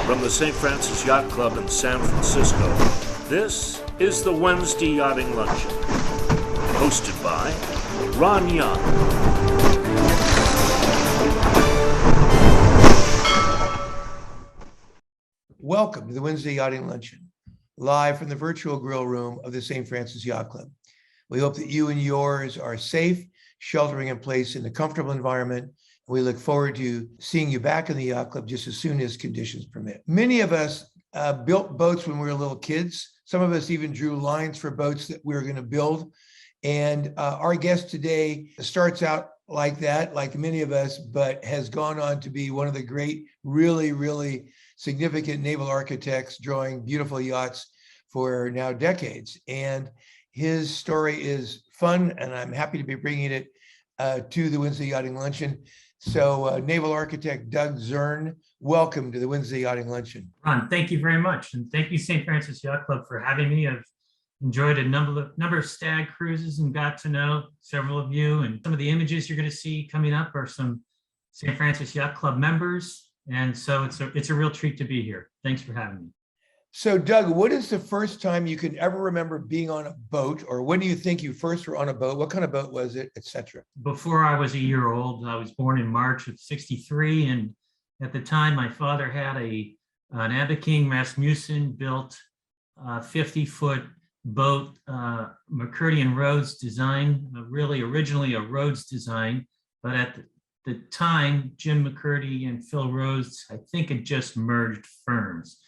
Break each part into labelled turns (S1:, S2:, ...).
S1: From the St. Francis Yacht Club in San Francisco, this is the Wednesday Yachting Luncheon, hosted by Ron Young.
S2: Welcome to the Wednesday Yachting Luncheon, live from the virtual grill room of the St. Francis Yacht Club. We hope that you and yours are safe, sheltering in place in a comfortable environment. We look forward to seeing you back in the yacht club just as soon as conditions permit. Many of us built boats when we were little kids. Some of us even drew lines for boats that we were going to build. And our guest today starts out like that, like many of us, but has gone on to be one of the great, really significant naval architects, drawing beautiful yachts for now decades. And his story is fun, and I'm happy to be bringing it to the Wednesday Yachting Luncheon. So naval architect Doug Zurn, welcome to the Wednesday Yachting Luncheon.
S3: Ron, thank you very much. And thank you, St. Francis Yacht Club, for having me. I've enjoyed a number of stag cruises and got to know several of you. And some of the images you're going to see coming up are some St. Francis Yacht Club members. And so it's a real treat to be here. Thanks for having me.
S2: So Doug, what is the first time you can ever remember being on a boat, or when do you think you first were on a boat? What kind of boat was it, etc.?
S3: Before I was a year old, I was born in March of '63. And at the time, my father had an Abba King Rasmussen built 50-foot boat, McCurdy and Rhodes design, really originally a Rhodes design. But at the time, Jim McCurdy and Phil Rhodes, I think, had just merged firms.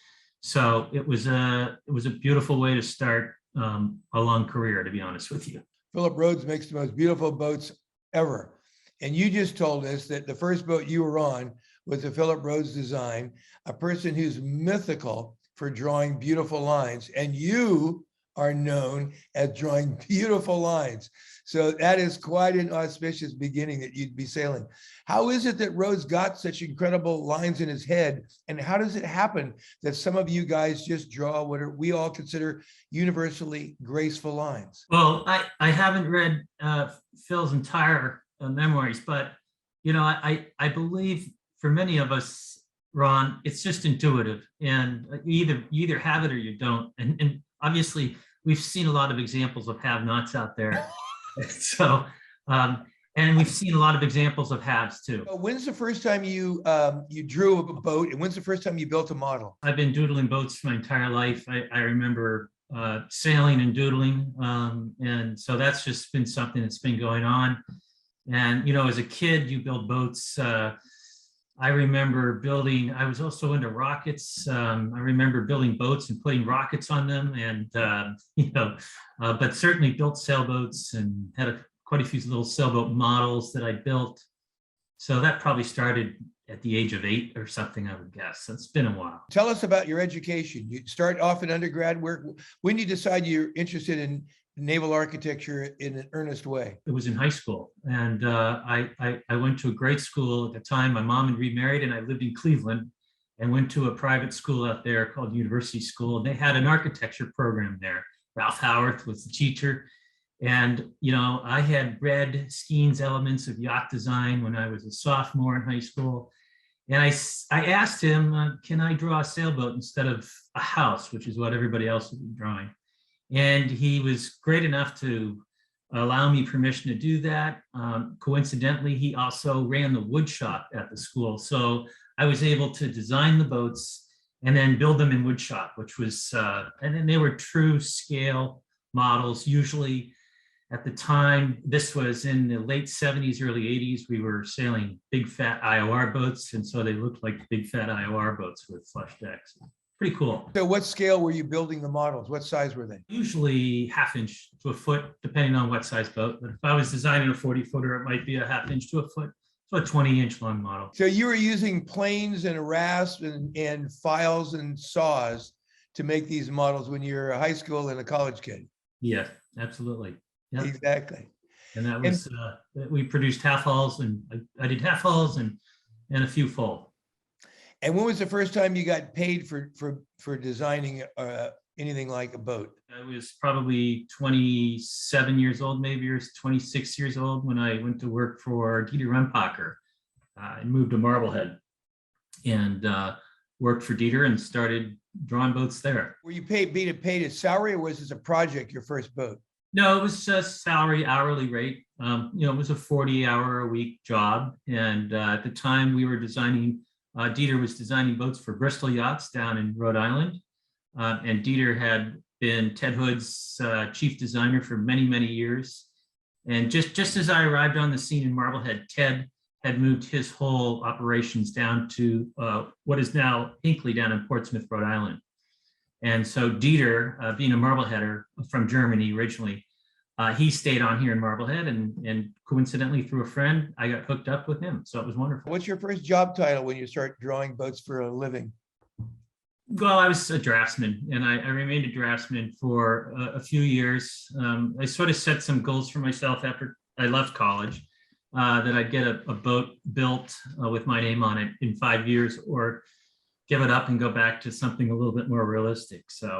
S3: So it was a beautiful way to start a long career, to be honest with you.
S2: Philip Rhodes makes the most beautiful boats ever. And you just told us that the first boat you were on was the Philip Rhodes design, a person who's mythical for drawing beautiful lines. And you are known as drawing beautiful lines. So that is quite an auspicious beginning that you'd be sailing. How is it that Rhodes got such incredible lines in his head? And how does it happen that some of you guys just draw what we all consider universally graceful lines?
S3: Well, I haven't read Phil's entire memoirs, but I believe for many of us, Ron, it's just intuitive, and you either have it or you don't. And obviously, we've seen a lot of examples of have-nots out there. So, and we've seen a lot of examples of haves too.
S2: When's the first time you drew a boat, and when's the first time you built a model?
S3: I've been doodling boats my entire life. I remember sailing and doodling, and so that's just been something that's been going on. And as a kid, you build boats. I remember I was also into rockets. I remember building boats and putting rockets on them, and but certainly built sailboats and had quite a few little sailboat models that I built. So that probably started at the age of 8 or something, I would guess. So it's been a while.
S2: Tell us about your education. You start off in undergrad. When you decide you're interested in naval architecture in an earnest way?
S3: It was in high school, and I went to a great school at the time. My mom had remarried, and I lived in Cleveland, and went to a private school out there called University School. And they had an architecture program there. Ralph Howarth was the teacher, and I had read Skene's Elements of Yacht Design when I was a sophomore in high school, and I asked him, can I draw a sailboat instead of a house, which is what everybody else would be drawing. And he was great enough to allow me permission to do that. Coincidentally, he also ran the wood shop at the school. So I was able to design the boats and then build them in wood shop, which was, and then they were true scale models. Usually at the time, this was in the late 70s, early 80s, we were sailing big fat IOR boats. And so they looked like big fat IOR boats with flush decks. Pretty cool.
S2: So what scale were you building the models? What size were they?
S3: Usually 1/2 inch to a foot, depending on what size boat. But if I was designing a 40-footer, it might be a 1/2 inch to a foot. So a 20-inch long model.
S2: So you were using planes and rasps and files and saws to make these models when you're a high school and a college kid.
S3: Yeah, absolutely. Yeah.
S2: Exactly.
S3: And that was, we produced half hulls, and I did half hulls and a few full.
S2: And when was the first time you got paid for designing anything like a boat?
S3: I was probably 27 years old, maybe, or 26 years old when I went to work for Dieter Rempacher and moved to Marblehead. And worked for Dieter and started drawing boats there.
S2: Were you being paid a salary, or was this a project, your first boat?
S3: No, it was just salary, hourly rate. It was a 40-hour-a-week job. And at the time we were designing, Dieter was designing boats for Bristol Yachts down in Rhode Island. And Dieter had been Ted Hood's chief designer for many, many years. And just as I arrived on the scene in Marblehead, Ted had moved his whole operations down to what is now Hinkley down in Portsmouth, Rhode Island. And so Dieter, being a Marbleheader from Germany originally, he stayed on here in Marblehead, and coincidentally through a friend, I got hooked up with him. So it was wonderful.
S2: What's your first job title when you start drawing boats for a living?
S3: Well, I was a draftsman, and I remained a draftsman for a few years. I sort of set some goals for myself after I left college, that I'd get a boat built with my name on it in 5 years, or give it up and go back to something a little bit more realistic. So,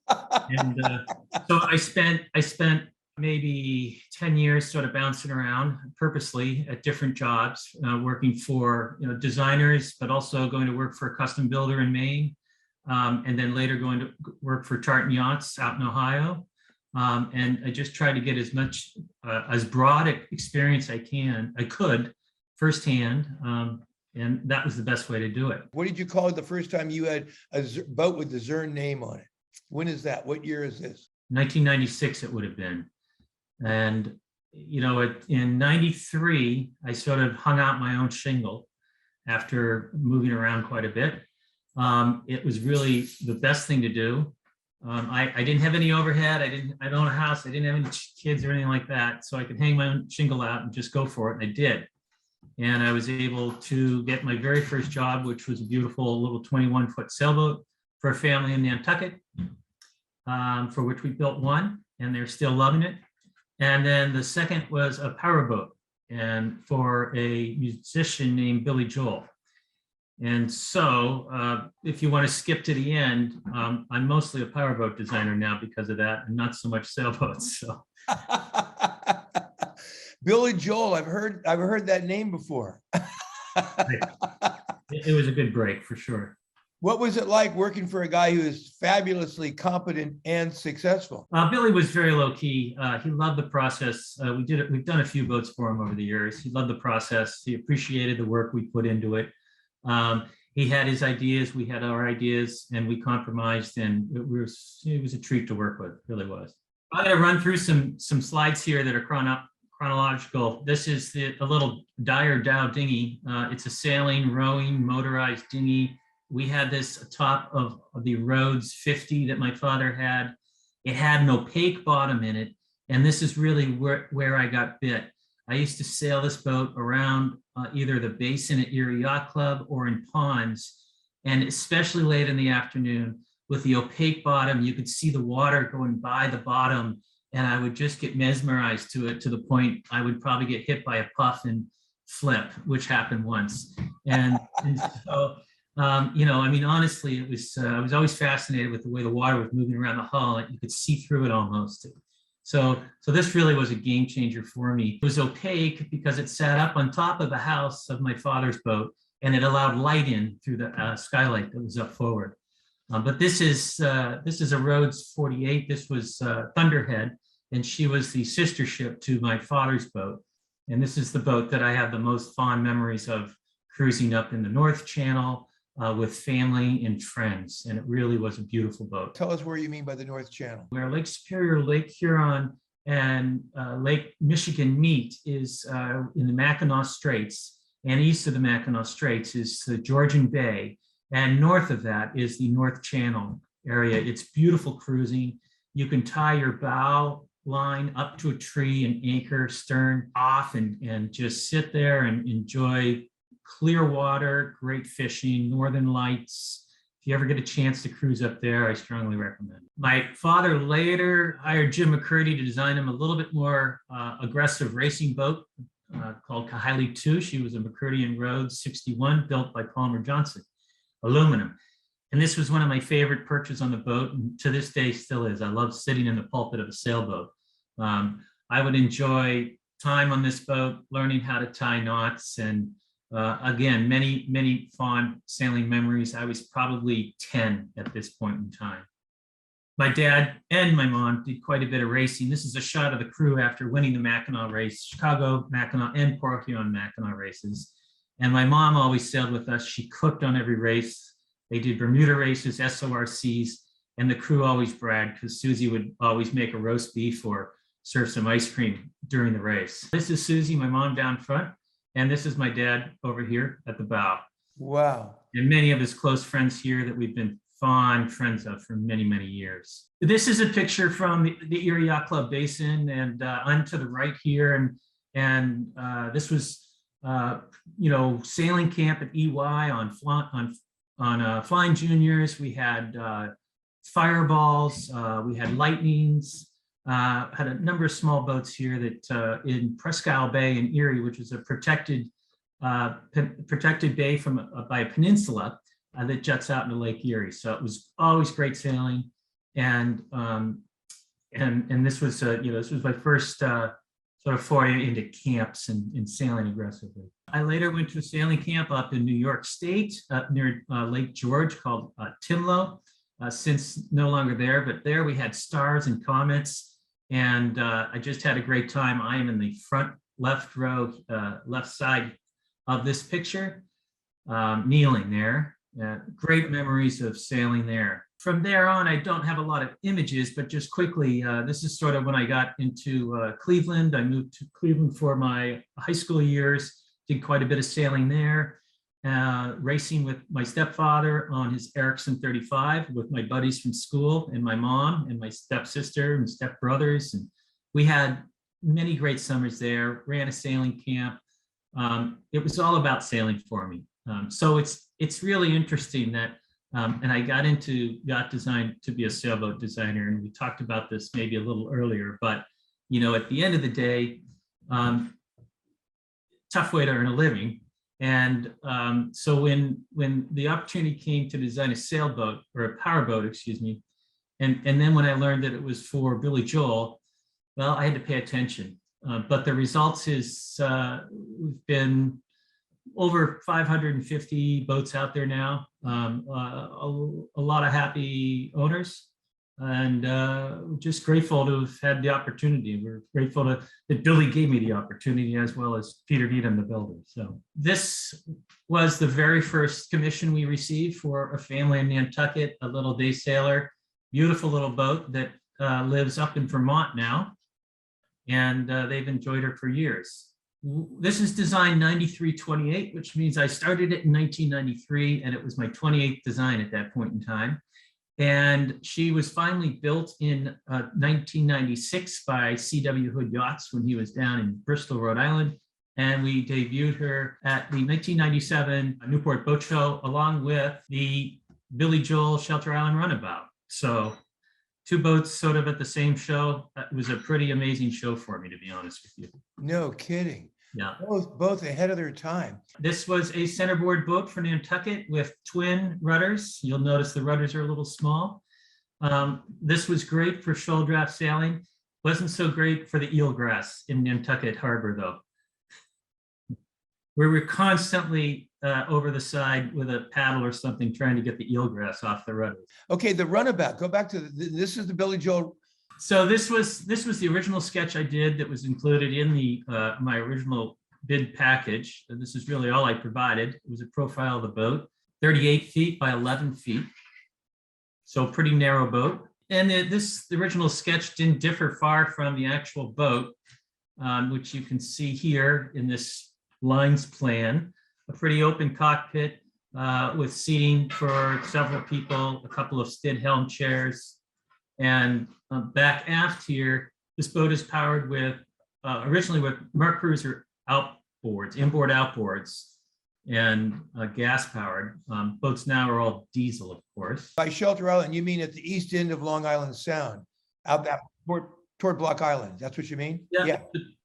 S3: so I spent maybe 10 years sort of bouncing around purposely at different jobs, working for designers, but also going to work for a custom builder in Maine, and then later going to work for Tartan Yachts out in Ohio. And I just tried to get as much, as broad experience I could firsthand. And that was the best way to do it.
S2: What did you call it the first time you had a boat with the Zurn name on it? When is that? What year is this?
S3: 1996 it would have been. And, in 93, I sort of hung out my own shingle after moving around quite a bit. It was really the best thing to do. I didn't have any overhead. I don't own a house. I didn't have any kids or anything like that. So I could hang my own shingle out and just go for it. And I did. And I was able to get my very first job, which was a beautiful little 21-foot sailboat for a family in Nantucket, for which we built one, and they're still loving it. And then the second was a powerboat, and for a musician named Billy Joel. And so if you want to skip to the end, I'm mostly a powerboat designer now because of that, and not so much sailboats. So.
S2: Billy Joel, I've heard that name before.
S3: It was a good break for sure.
S2: What was it like working for a guy who is fabulously competent and successful?
S3: Billy was very low key. He loved the process. We've done a few boats for him over the years. He loved the process. He appreciated the work we put into it. He had his ideas, we had our ideas, and we compromised, and it was a treat to work with. It really was. I'm going to run through some slides here that are chronological. This is a little Dow Dinghy. It's a sailing, rowing, motorized dinghy. We had this atop of the Rhodes 50 that my father had. It had an opaque bottom in it, and this is really where I got bit. I used to sail this boat around either the basin at Erie Yacht Club or in ponds, and especially late in the afternoon with the opaque bottom, you could see the water going by the bottom, and I would just get mesmerized to it, to the point I would probably get hit by a puff and flip, which happened once. And so, honestly, it was, I was always fascinated with the way the water was moving around the hull, and you could see through it almost. So this really was a game changer for me. It was opaque because it sat up on top of the house of my father's boat, and it allowed light in through the skylight that was up forward. But this is a Rhodes 48. This was Thunderhead, and she was the sister ship to my father's boat. And this is the boat that I have the most fond memories of, cruising up in the North Channel with family and friends. And it really was a beautiful boat.
S2: Tell us where you mean by the North Channel.
S3: Where Lake Superior, Lake Huron, and Lake Michigan meet is in the Mackinac Straits, and east of the Mackinac Straits is the Georgian Bay, and north of that is the North Channel area. It's beautiful cruising. You can tie your bow line up to a tree and anchor stern off and just sit there and enjoy clear water, great fishing, northern lights. If you ever get a chance to cruise up there, I strongly recommend it. My father later hired Jim McCurdy to design him a little bit more aggressive racing boat called Kahili 2. She was a McCurdy and Rhodes 61 built by Palmer Johnson, aluminum. And this was one of my favorite perches on the boat, and to this day still is. I love sitting in the pulpit of a sailboat. I would enjoy time on this boat, learning how to tie knots and Again, many fond sailing memories. I was probably 10 at this point in time. My dad and my mom did quite a bit of racing. This is a shot of the crew after winning the Mackinac race, Chicago Mackinac and Porcupine Mackinac races. And my mom always sailed with us. She cooked on every race. They did Bermuda races, SORCs, and the crew always bragged because Susie would always make a roast beef or serve some ice cream during the race. This is Susie, my mom down front, and this is my dad over here at the bow.
S2: Wow.
S3: And many of his close friends here that we've been fond friends of for many, many years. This is a picture from the Erie Yacht Club Basin, and I'm to the right here, and this was sailing camp at EY on Flying Juniors. We had fireballs, we had lightnings, had a number of small boats here that in Presque Isle Bay in Erie, which is a protected bay by a peninsula that juts out into Lake Erie. So it was always great sailing, and this was this was my first sort of foray into camps and sailing aggressively. I later went to a sailing camp up in New York State near Lake George called Timlow. Since no longer there, but there we had stars and comets, and I just had a great time. I am in the front left row, left side of this picture, kneeling there. Great memories of sailing there. From there on, I don't have a lot of images, but just quickly, this is sort of when I got into Cleveland. I moved to Cleveland for my high school years, did quite a bit of sailing there. Racing with my stepfather on his Erickson 35 with my buddies from school and my mom and my stepsister and stepbrothers. And we had many great summers there, ran a sailing camp. It was all about sailing for me. So it's really interesting that, and I got into yacht design to be a sailboat designer. And we talked about this maybe a little earlier, but at the end of the day, tough way to earn a living. And so when the opportunity came to design a sailboat or a powerboat, excuse me, and then when I learned that it was for Billy Joel, well, I had to pay attention. But the results is we've been over 550 boats out there now, a lot of happy owners, and just grateful to have had the opportunity. We're grateful that Billy gave me the opportunity, as well as Peter Needham, the builder. So this was the very first commission we received for a family in Nantucket, a little day sailor, beautiful little boat that lives up in Vermont now, and they've enjoyed her for years. This is design 9328, which means I started it in 1993, and it was my 28th design at that point in time. And she was finally built in 1996 by C.W. Hood Yachts when he was down in Bristol, Rhode Island. And we debuted her at the 1997 Newport Boat Show, along with the Billy Joel Shelter Island Runabout. So 2 boats sort of at the same show. It was a pretty amazing show for me, to be honest with you.
S2: No kidding.
S3: Yeah.
S2: Both ahead of their time.
S3: This was a centerboard boat for Nantucket with twin rudders. You'll notice the rudders are a little small. This was great for shoal draft sailing. Wasn't so great for the eelgrass in Nantucket Harbor, though. We were constantly over the side with a paddle or something trying to get the eelgrass off the rudders.
S2: Okay, the runabout. Go back to this is the Billy Joel.
S3: So this was the original sketch I did that was included in the my original bid package. And this is really all I provided. It was a profile of the boat, 38 feet by 11 feet. So pretty narrow boat. And the original sketch didn't differ far from the actual boat, which you can see here in this lines plan. A pretty open cockpit with seating for several people, a couple of Stid helm chairs. And back aft here, this boat is powered with, originally with Mark Cruiser outboards, inboard outboards, and gas powered. Boats now are all diesel, of course.
S2: By Shelter Island, you mean at the east end of Long Island Sound, out that toward Block Island. That's what you mean?
S3: Yeah.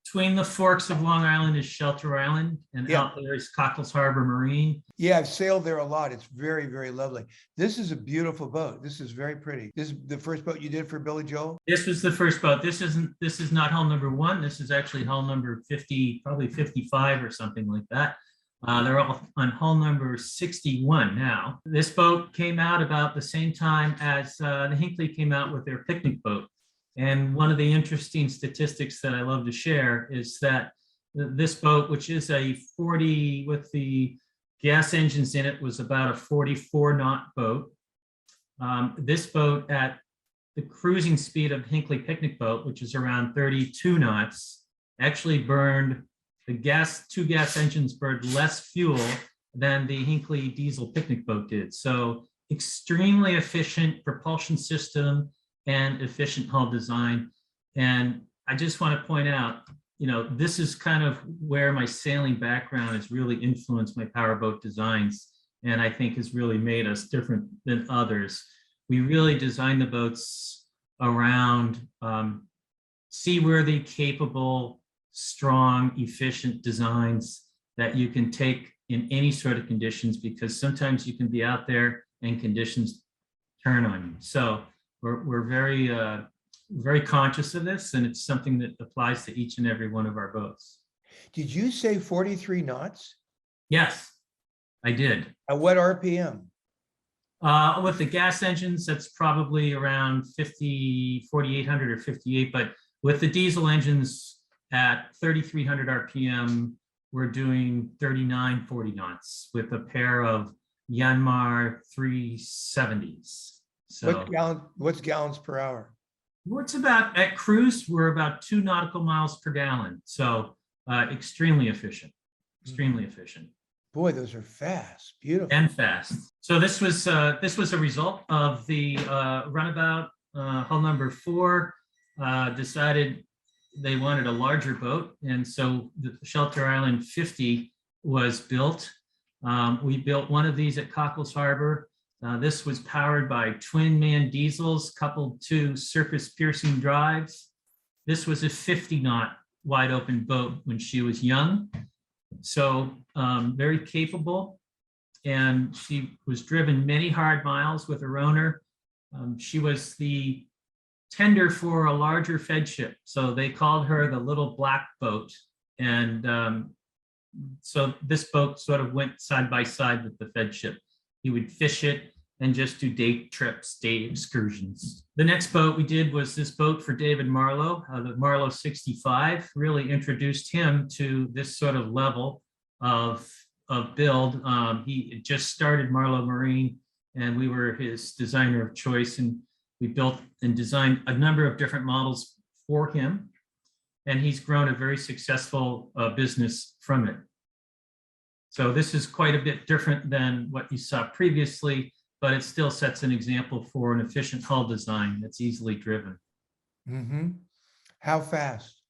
S3: Between the forks of Long Island is Shelter Island, and out there is Cockles Harbor Marine. Yeah,
S2: I've sailed there a lot. It's very, very lovely. This is a beautiful boat. This is very pretty. This is the first boat you did for Billy Joel?
S3: This was the first boat. This is not hull number 1. This is actually hull number 50, probably 55 or something like that. They're all on hull number 61 now. This boat came out about the same time as the Hinckley came out with their picnic boat. And one of the interesting statistics that I love to share is that this boat, which is a 40 with the gas engines in it, was about a 44 knot boat. This boat at the cruising speed of Hinckley picnic boat, which is around 32 knots, actually burned two gas engines burned less fuel than the Hinckley diesel picnic boat did. So extremely efficient propulsion system and efficient hull design. And I just want to point out, this is kind of where my sailing background has really influenced my powerboat designs, and I think has really made us different than others. We really design the boats around seaworthy, capable, strong, efficient designs that you can take in any sort of conditions, because sometimes you can be out there and conditions turn on you. So we're very, very conscious of this, and it's something that applies to each and every one of our boats.
S2: Did you say 43 knots?
S3: Yes, I did.
S2: At what RPM?
S3: With the gas engines, that's probably around 4,800 or 58, but with the diesel engines at 3,300 RPM, we're doing 39, 40 knots with a pair of Yanmar 370s. So
S2: what's gallons per hour?
S3: It's about, at cruise, we're about 2 nautical miles per gallon. So extremely efficient, extremely efficient.
S2: Boy, those are fast, beautiful.
S3: And fast. So this was a result of the runabout. Hull number 4 decided they wanted a larger boat, and so the Shelter Island 50 was built. We built one of these at Cockles Harbor. This was powered by twin-man diesels coupled to surface piercing drives. This was a 50-knot wide open boat when she was young. So very capable, and she was driven many hard miles with her owner. She was the tender for a larger Fed ship, so they called her the little black boat. And so this boat sort of went side by side with the Fed ship. He would fish it and just do day trips, day excursions. The next boat we did was this boat for David Marlowe, the Marlowe 65, really introduced him to this sort of level of build. He had just started Marlowe Marine, and we were his designer of choice, and we built and designed a number of different models for him, and he's grown a very successful business from it. So this is quite a bit different than what you saw previously, but it still sets an example for an efficient hull design that's easily driven.
S2: Mm-hmm. How fast?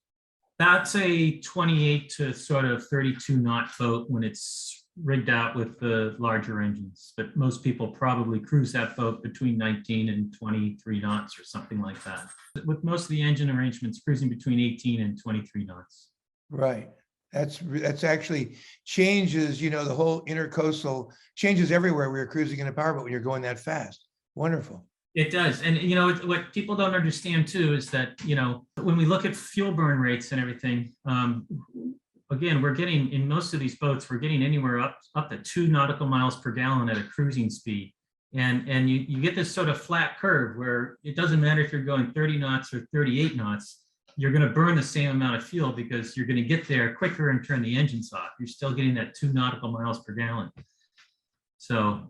S3: That's a 28 to sort of 32 knot boat when it's rigged out with the larger engines, but most people probably cruise that boat between 19 and 23 knots or something like that. With most of the engine arrangements, cruising between 18 and 23 knots.
S2: Right. That's actually changes, the whole intercoastal changes everywhere. We were cruising in a powerboat when you're going that fast. Wonderful.
S3: It does. And, what people don't understand too is that, when we look at fuel burn rates and everything, again, we're getting, in most of these boats, we're getting anywhere up to 2 nautical miles per gallon at a cruising speed. And you get this sort of flat curve where it doesn't matter if you're going 30 knots or 38 knots, you're going to burn the same amount of fuel because you're going to get there quicker and turn the engines off. You're still getting that 2 nautical miles per gallon. So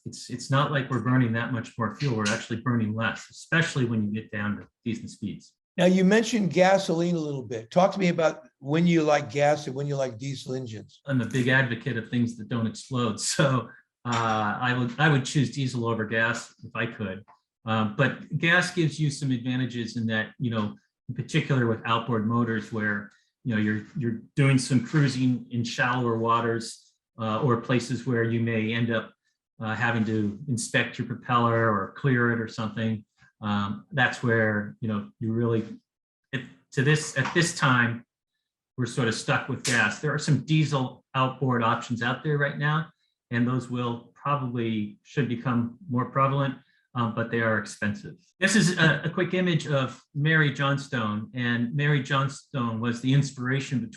S3: it's not like we're burning that much more fuel. We're actually burning less, especially when you get down to decent speeds.
S2: Now, you mentioned gasoline a little bit. Talk to me about when you like gas and when you like diesel engines.
S3: I'm a big advocate of things that don't explode. So I would choose diesel over gas if I could. But gas gives you some advantages in that, in particular with outboard motors where, you're doing some cruising in shallower waters or places where you may end up having to inspect your propeller or clear it or something. That's where, you really, at this time, we're sort of stuck with gas. There are some diesel outboard options out there right now, and those should become more prevalent, but they are expensive. This is a quick image of Mary Johnstone, and Mary Johnstone was the inspiration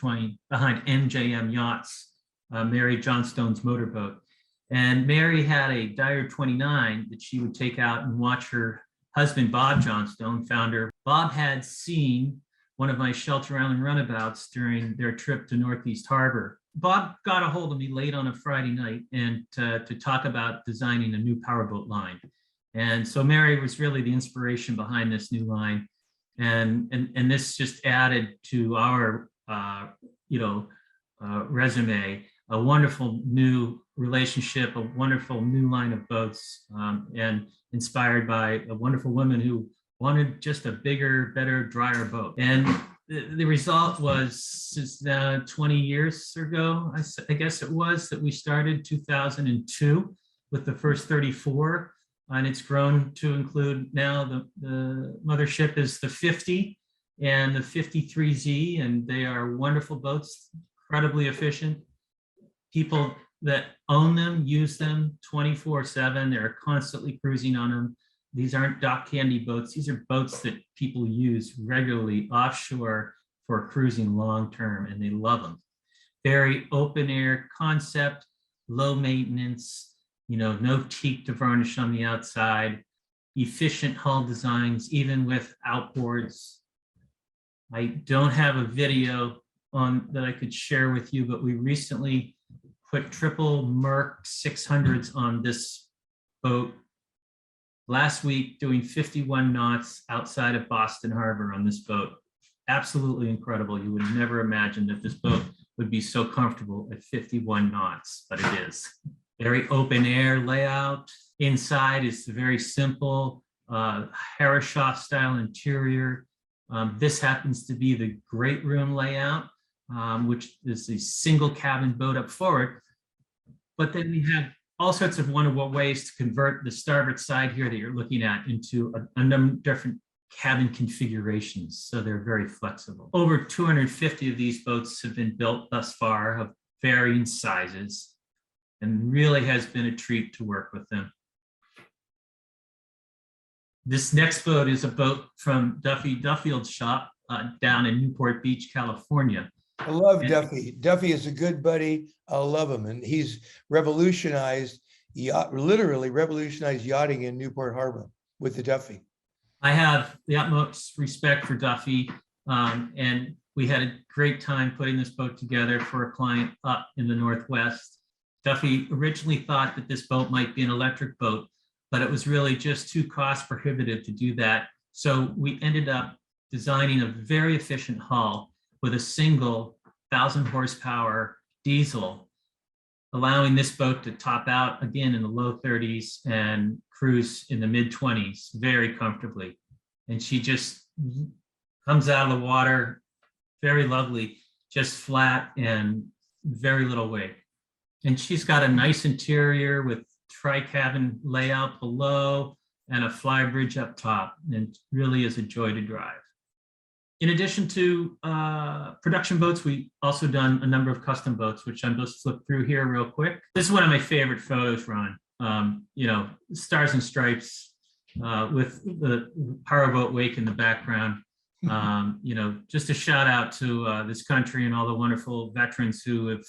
S3: behind MJM Yachts. Mary Johnstone's motorboat. And Mary had a Dyer 29 that she would take out and watch her husband, Bob Johnstone, founder. Bob had seen one of my Shelter Island runabouts during their trip to Northeast Harbor. Bob got a hold of me late on a Friday night and to talk about designing a new powerboat line. And so Mary was really the inspiration behind this new line. And this just added to our, resume, a wonderful new relationship, a wonderful new line of boats, and inspired by a wonderful woman who wanted just a bigger, better, drier boat. And the result was 20 years ago, I guess it was, that we started 2002 with the first 34. And it's grown to include now the mothership is the 50 and the 53Z, and they are wonderful boats, incredibly efficient. People that own them use them 24/7. They're constantly cruising on them. These aren't dock candy boats. These are boats that people use regularly offshore for cruising long term, and they love them. Very open air concept, low maintenance, no teak to varnish on the outside, efficient hull designs, even with outboards. I don't have a video on that I could share with you, but we recently put triple Merc 600s on this boat last week, doing 51 knots outside of Boston Harbor on this boat. Absolutely incredible. You would never imagine that this boat would be so comfortable at 51 knots, but it is. Very open air layout. Inside is the very simple Harrishaw style interior. This happens to be the great room layout, which is a single cabin boat up forward. But then we have all sorts of wonderful ways to convert the starboard side here that you're looking at into a number of different cabin configurations. So they're very flexible. Over 250 of these boats have been built thus far of varying sizes, and really has been a treat to work with them. This next boat is a boat from Duffy Duffield's shop down in Newport Beach, California.
S2: I love Duffy. Duffy is a good buddy. I love him. And he's literally revolutionized yachting in Newport Harbor with the Duffy.
S3: I have the utmost respect for Duffy. And we had a great time putting this boat together for a client up in the Northwest. Duffy originally thought that this boat might be an electric boat, but it was really just too cost prohibitive to do that. So we ended up designing a very efficient hull with a single 1,000 horsepower diesel, allowing this boat to top out again in the low 30s and cruise in the mid 20s very comfortably. And she just comes out of the water very lovely, just flat and very little weight. And she's got a nice interior with tri-cabin layout below and a fly bridge up top, and it really is a joy to drive. In addition to production boats, we also done a number of custom boats, which I'm just flip through here real quick. This is one of my favorite photos, Ron. Stars and stripes with the powerboat wake in the background. Just a shout out to this country and all the wonderful veterans who have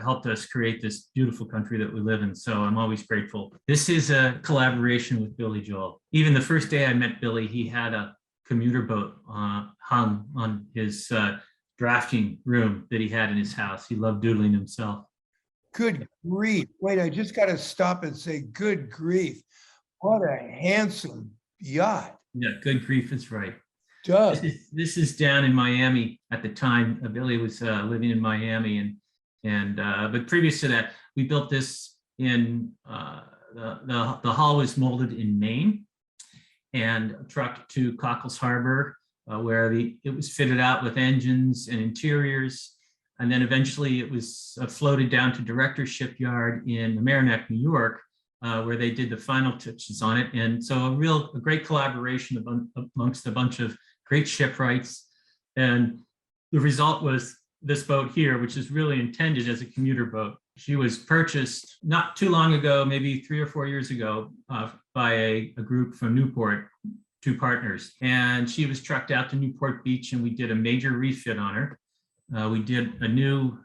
S3: helped us create this beautiful country that we live in. So I'm always grateful. This is a collaboration with Billy Joel. Even the first day I met Billy, he had a commuter boat hung on his drafting room that he had in his house. He loved doodling himself.
S2: Good grief. Wait, I just got to stop and say, good grief. What a handsome yacht.
S3: Yeah, good grief is right.
S2: This
S3: is down in Miami at the time. Billy was living in Miami, but previous to that, we built this in the hull was molded in Maine and trucked to Cockles Harbor, where it was fitted out with engines and interiors, and then eventually it was floated down to Director's Shipyard in Mamaroneck, New York, where they did the final touches on it. And so a great collaboration amongst a bunch of great shipwrights. And the result was this boat here, which is really intended as a commuter boat. She was purchased not too long ago, maybe 3 or 4 years ago, by a group from Newport, 2 partners. And she was trucked out to Newport Beach, and we did a major refit on her. We did a new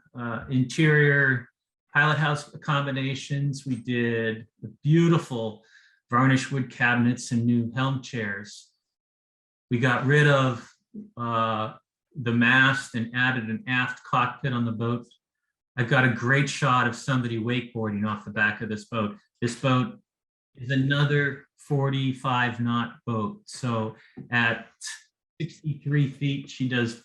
S3: interior, pilot house accommodations. We did the beautiful varnished wood cabinets and new helm chairs. We got rid of the mast and added an aft cockpit on the boat. I've got a great shot of somebody wakeboarding off the back of this boat. This boat is another 45 knot boat. So at 63 feet, she does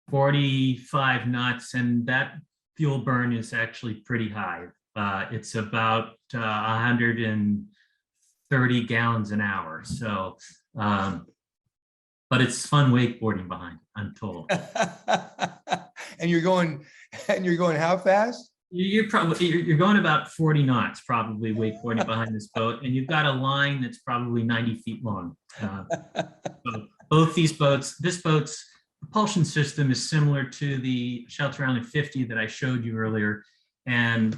S3: 45 knots, and that fuel burn is actually pretty high. It's about 130 gallons an hour. So, but it's fun wakeboarding behind it, I'm told.
S2: And you're going how fast?
S3: You're going about 40 knots, probably wakeboarding behind this boat, and you've got a line that's probably 90 feet long. So both these boats, this boat's propulsion system is similar to the Shelter Island 50 that I showed you earlier, and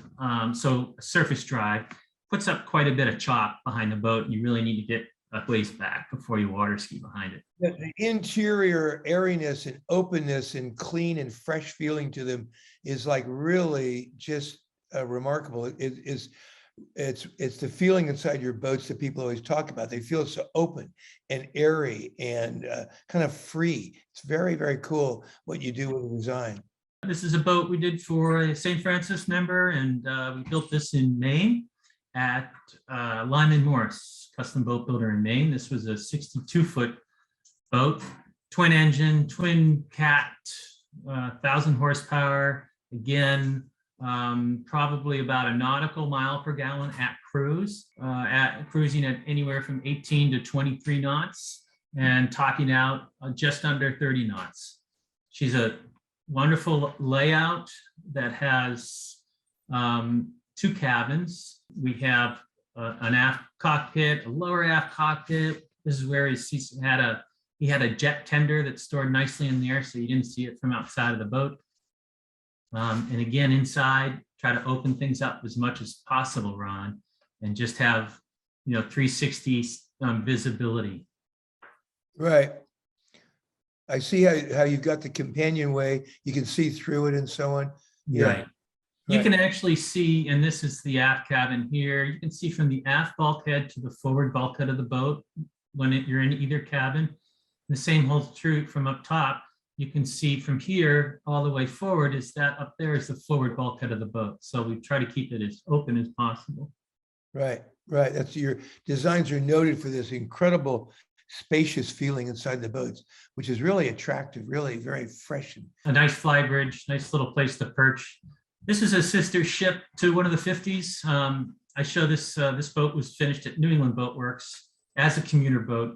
S3: so surface drive puts up quite a bit of chop behind the boat, and you really need to get a ways back before you water ski behind it.
S2: The interior airiness and openness and clean and fresh feeling to them is like really just remarkable. It's the feeling inside your boats that people always talk about. They feel so open and airy and kind of free. It's very, very cool what you do with the design.
S3: This is a boat we did for a St. Francis member, and we built this in Maine at Lyman Morris, custom boat builder in Maine. This was a 62-foot boat, twin engine, twin cat, 1,000 horsepower. Again, probably about a nautical mile per gallon at cruise, cruising at anywhere from 18 to 23 knots and topping out just under 30 knots. She's a wonderful layout that has 2 cabins. We have an aft cockpit, a lower aft cockpit. This is where he had a jet tender that's stored nicely in there, so you didn't see it from outside of the boat. And again, inside, try to open things up as much as possible, Ron, and just have 360 visibility.
S2: Right. I see how you've got the companionway. You can see through it and so on. Yeah.
S3: Right. You can actually see, and this is the aft cabin here. You can see from the aft bulkhead to the forward bulkhead of the boat when you're in either cabin. The same holds true from up top. You can see from here all the way forward is that up there is the forward bulkhead of the boat. So we try to keep it as open as possible.
S2: Right, right. That's your designs are noted for this incredible spacious feeling inside the boats, which is really attractive, really very fresh.
S3: A nice fly bridge, nice little place to perch. This is a sister ship to one of the 50s. I show this, this boat was finished at New England Boat Works as a commuter boat.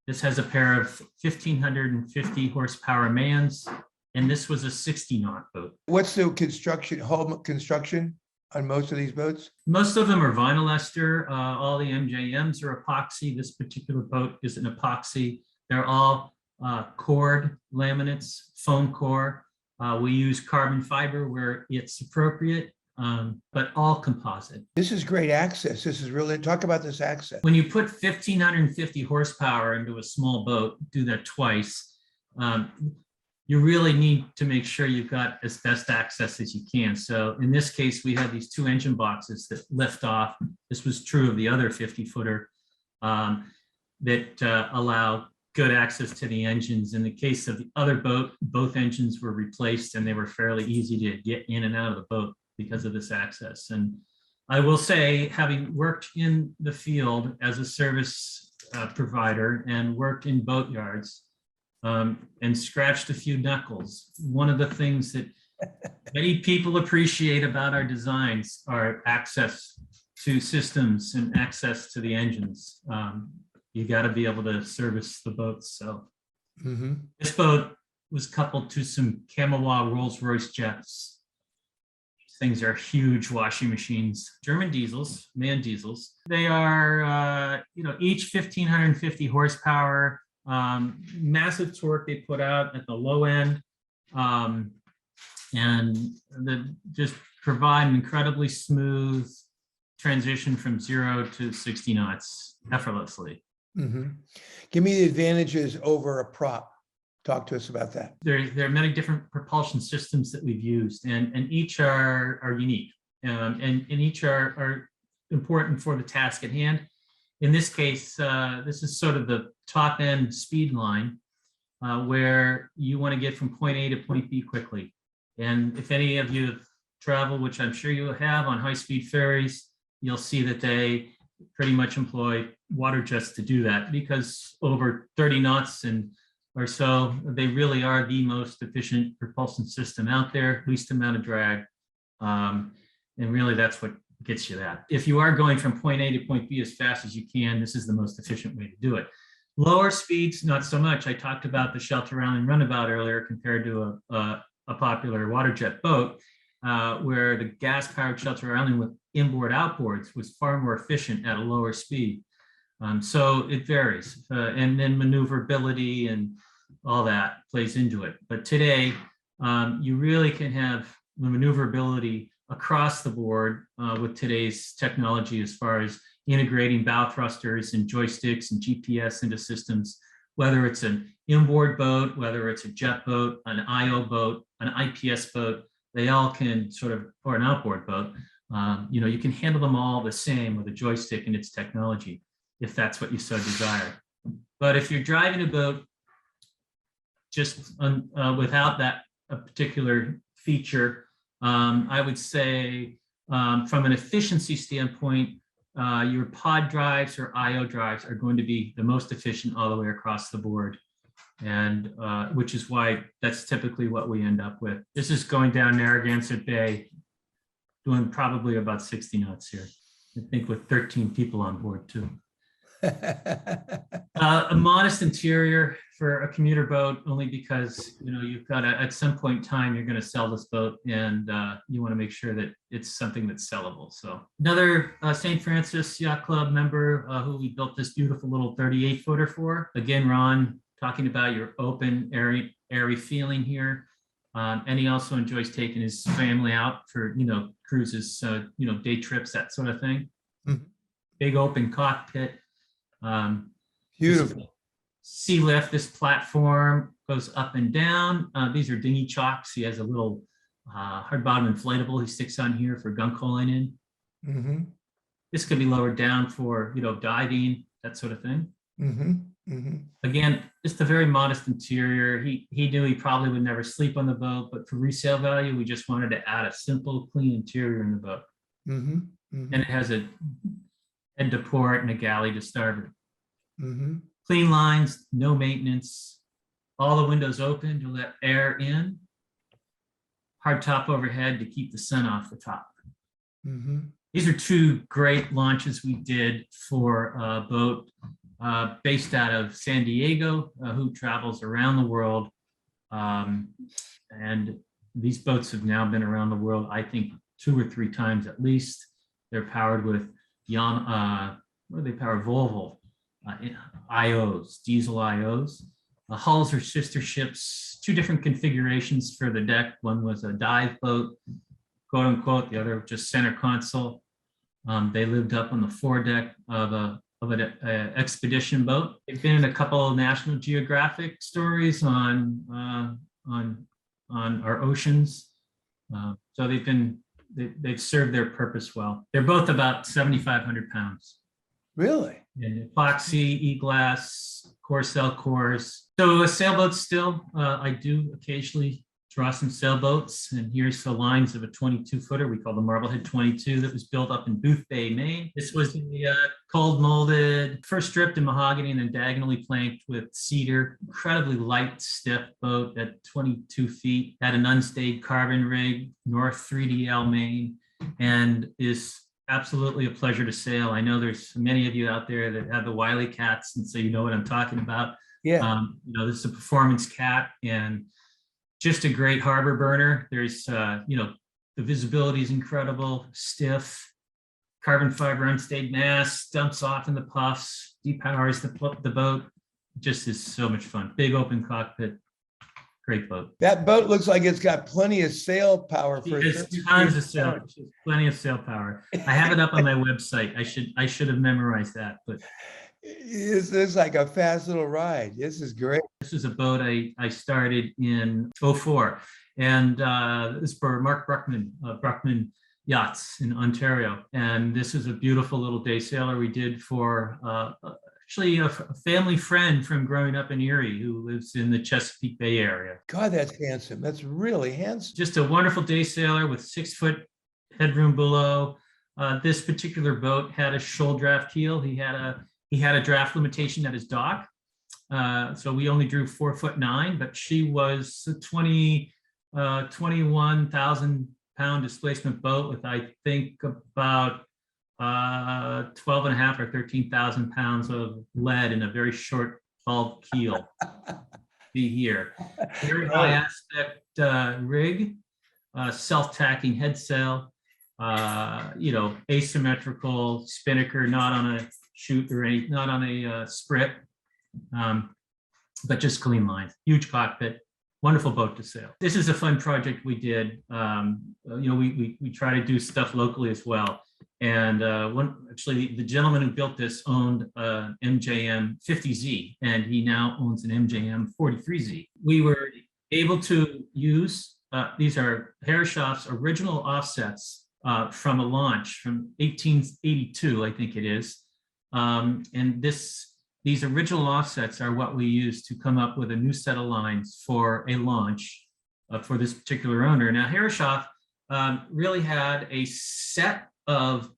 S3: This has a pair of 1,550 horsepower Mans, and this was a 60 knot boat.
S2: What's the construction, hull construction on most of these boats?
S3: Most of them are vinyl ester. All the MJMs are epoxy. This particular boat is an epoxy. They're all cord laminates, foam core. We use carbon fiber where it's appropriate, but all composite.
S2: This is great access. This is really, talk about this access.
S3: When you put 1,550 horsepower into a small boat, do that twice, you really need to make sure you've got as best access as you can. So in this case, we had these 2 engine boxes that lift off. This was true of the other 50-footer that allow good access to the engines. In the case of the other boat, both engines were replaced and they were fairly easy to get in and out of the boat because of this access. And I will say, having worked in the field as a service provider and worked in boat yards and scratched a few knuckles, one of the things that many people appreciate about our designs are access to systems and access to the engines. You got to be able to service the boats. So this boat was coupled to some Camelot Rolls-Royce jets. These things are huge washing machines, German diesels, MAN diesels. They are, each 1,550 horsepower, massive torque they put out at the low end, and they just provide an incredibly smooth transition from 0 to 60 knots effortlessly.
S2: Give me the advantages over a prop. Talk to us about that.
S3: There are many different propulsion systems that we've used, and each are unique. and each are important for the task at hand. In this case, this is sort of the top end speed line where you want to get from point A to point B quickly. And if any of you have traveled, which I'm sure you have, on high-speed ferries, you'll see that they pretty much employ water jets to do that, because over 30 knots or so, they really are the most efficient propulsion system out there, least amount of drag. And really that's what gets you that. If you are going from point A to point B as fast as you can, this is the most efficient way to do it. Lower speeds, not so much. I talked about the Shelter Island runabout earlier compared to a popular water jet boat, where the gas-powered Shelter Island with inboard outboards was far more efficient at a lower speed. So it varies, and then maneuverability and all that plays into it. But today, you really can have the maneuverability across the board with today's technology, as far as integrating bow thrusters and joysticks and GPS into systems, whether it's an inboard boat, whether it's a jet boat, an IO boat, an IPS boat, they all can sort of, or an outboard boat, you can handle them all the same with a joystick and its technology, if that's what you so desire. But if you're driving a boat just without that particular feature, I would say from an efficiency standpoint, your pod drives or IO drives are going to be the most efficient all the way across the board. And which is why that's typically what we end up with. This is going down Narragansett Bay, doing probably about 60 knots here, I think, with 13 people on board too. A modest interior for a commuter boat, only because you've got to, at some point in time, you're going to sell this boat, and you want to make sure that it's something that's sellable. So another St. Francis Yacht Club member who we built this beautiful little 38-footer for. Again, Ron, talking about your open, airy feeling here. And he also enjoys taking his family out for, cruises, day trips, that sort of thing. Mm-hmm. Big open cockpit.
S2: Beautiful.
S3: Sea lift. This platform goes up and down. These are dinghy chocks. He has a little hard bottom inflatable he sticks on here for gunk holing in. Mm-hmm. This could be lowered down for, diving, that sort of thing. Mm-hmm. Mm-hmm. Again, just a very modest interior. He knew he probably would never sleep on the boat, but for resale value, we just wanted to add a simple, clean interior in the boat. Mm-hmm. Mm-hmm. And it has a head to port and a galley to starboard. Mm-hmm. Clean lines, no maintenance. All the windows open to let air in. Hard top overhead to keep the sun off the top. Mm-hmm. These are two great launches we did for a boat based out of San Diego, who travels around the world. And these boats have now been around the world, I think, 2 or 3 times at least. They're powered with Volvo IOs, diesel IOs. The hulls are sister ships, 2 different configurations for the deck. One was a dive boat, quote unquote, the other just center console. They lived up on the foredeck of an expedition boat. They've been in a couple of National Geographic stories on our oceans. So they've served their purpose well. They're both about 7,500 pounds.
S2: Really?
S3: And epoxy, e-glass, core cell cores. So a sailboat still, I do occasionally draw some sailboats, and here's the lines of a 22-footer we call the Marblehead 22 that was built up in Booth Bay, Maine. This was the cold molded, first stripped in mahogany and then diagonally planked with cedar. Incredibly light, stiff boat at 22 feet, had an unstayed carbon rig, North 3DL Maine, and is absolutely a pleasure to sail. I know there's many of you out there that have the Wiley cats, and so you know what I'm talking about. Yeah. This is a performance cat, and just a great harbor burner. There's, the visibility is incredible, stiff, carbon fiber unstayed mast, dumps off in the puffs, depowers the boat. Just is so much fun. Big open cockpit, great boat.
S2: That boat looks like it's got plenty of sail power.
S3: There's tons of sail, plenty of sail power. I have it up on my website. I should have memorized that, but.
S2: This is like a fast little ride. This is great.
S3: This is a boat I started in 2004, and this is for Mark Bruckman, Bruckman Yachts in Ontario. And this is a beautiful little day sailor we did for actually a family friend from growing up in Erie who lives in the Chesapeake Bay area.
S2: God, that's handsome. That's really handsome.
S3: Just a wonderful day sailor with 6-foot headroom below. This particular boat had a shoal draft keel. He had a draft limitation at his dock. So we only drew 4'9", but she was a 21,000 pound displacement boat with, I think, about 12.5 or 13,000 pounds of lead in a very short hull keel. Be here. Very high aspect rig, self-tacking head sail, asymmetrical spinnaker, not on a chute or not on a sprit, but just clean lines. Huge cockpit. Wonderful boat to sail. This is a fun project we did. We try to do stuff locally as well. And the gentleman who built this owned an MJM 50Z, and he now owns an MJM 43Z. We were able to use, these are Herreshoff's original offsets from a launch from 1882, I think it is. And these original offsets are what we use to come up with a new set of lines for a launch for this particular owner. Now, Herreshoff really had a set of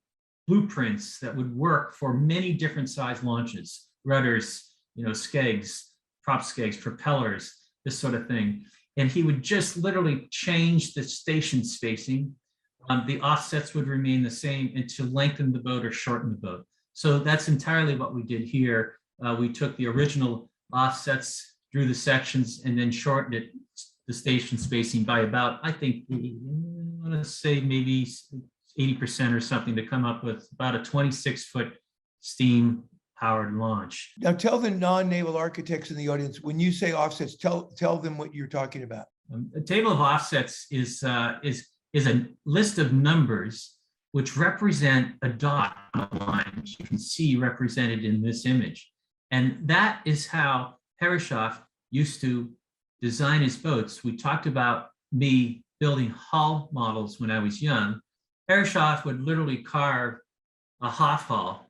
S3: blueprints that would work for many different size launches, rudders, skegs, prop skegs, propellers, this sort of thing. And he would just literally change the station spacing. The offsets would remain the same and to lengthen the boat or shorten the boat. So that's entirely what we did here. We took the original offsets, drew the sections, and then shortened it, the station spacing, by about, I think, I want to say maybe 80% or something, to come up with about a 26-foot steam-powered launch.
S2: Now tell the non-naval architects in the audience, when you say offsets, tell them what you're talking about.
S3: A table of offsets is a list of numbers which represent a dot on a line, which you can see represented in this image. And that is how Herreshoff used to design his boats. We talked about me building hull models when I was young. Herreshoff would literally carve a Hoff hull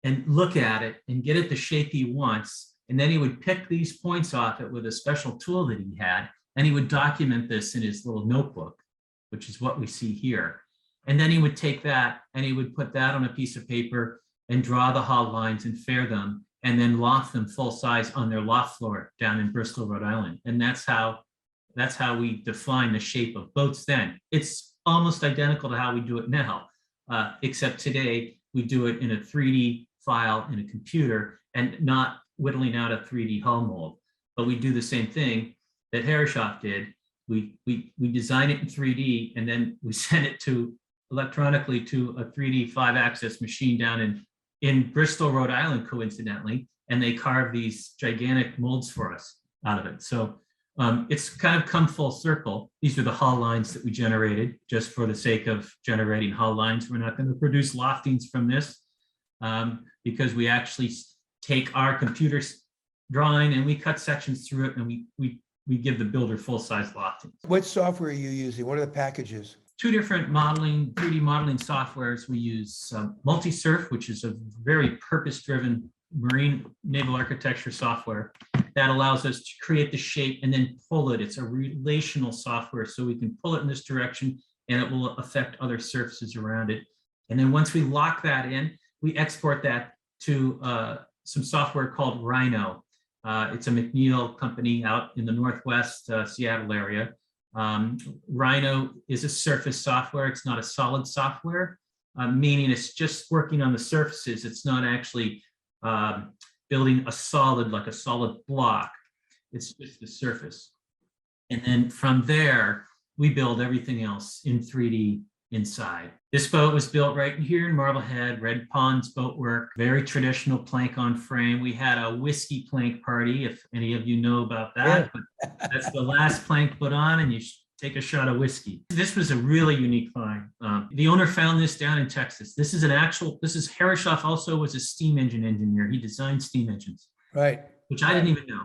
S3: and look at it and get it the shape he wants. And then he would pick these points off it with a special tool that he had. And he would document this in his little notebook, which is what we see here. And then he would take that and he would put that on a piece of paper and draw the hull lines and fair them, and then loft them full size on their loft floor down in Bristol, Rhode Island. And that's how we define the shape of boats then. It's almost identical to how we do it now, except today we do it in a 3D file in a computer and not whittling out a 3D hull mold. But we do the same thing that Herreshoff did. We design it in 3D and then we send it electronically to a 3D 5-axis machine down in Bristol, Rhode Island, coincidentally, and they carve these gigantic molds for us out of it. So it's kind of come full circle. These are the hull lines that we generated just for the sake of generating hull lines. We're not going to produce loftings from this because we actually take our computer drawing and we cut sections through it and we give the builder full-size loftings.
S2: What software are you using? What are the packages?
S3: 2 different 3D modeling softwares. We use Multisurf, which is a very purpose-driven marine naval architecture software that allows us to create the shape and then pull it. It's a relational software, so we can pull it in this direction and it will affect other surfaces around it. And then once we lock that in, we export that to some software called Rhino. It's a McNeil company out in the Northwest Seattle area. Rhino is a surface software. It's not a solid software, meaning it's just working on the surfaces. It's not actually building a solid, like a solid block. It's just the surface. And then from there, we build everything else in 3D inside. This boat was built right here in Marblehead, Red Pond's boat work, very traditional plank on frame. We had a whiskey plank party, if any of you know about that, but that's the last plank put on and you take a shot of whiskey. This was a really unique find. The owner found this down in Texas. This is Herreshoff also was a steam engine engineer. He designed steam engines,
S2: Right.
S3: which I didn't even know.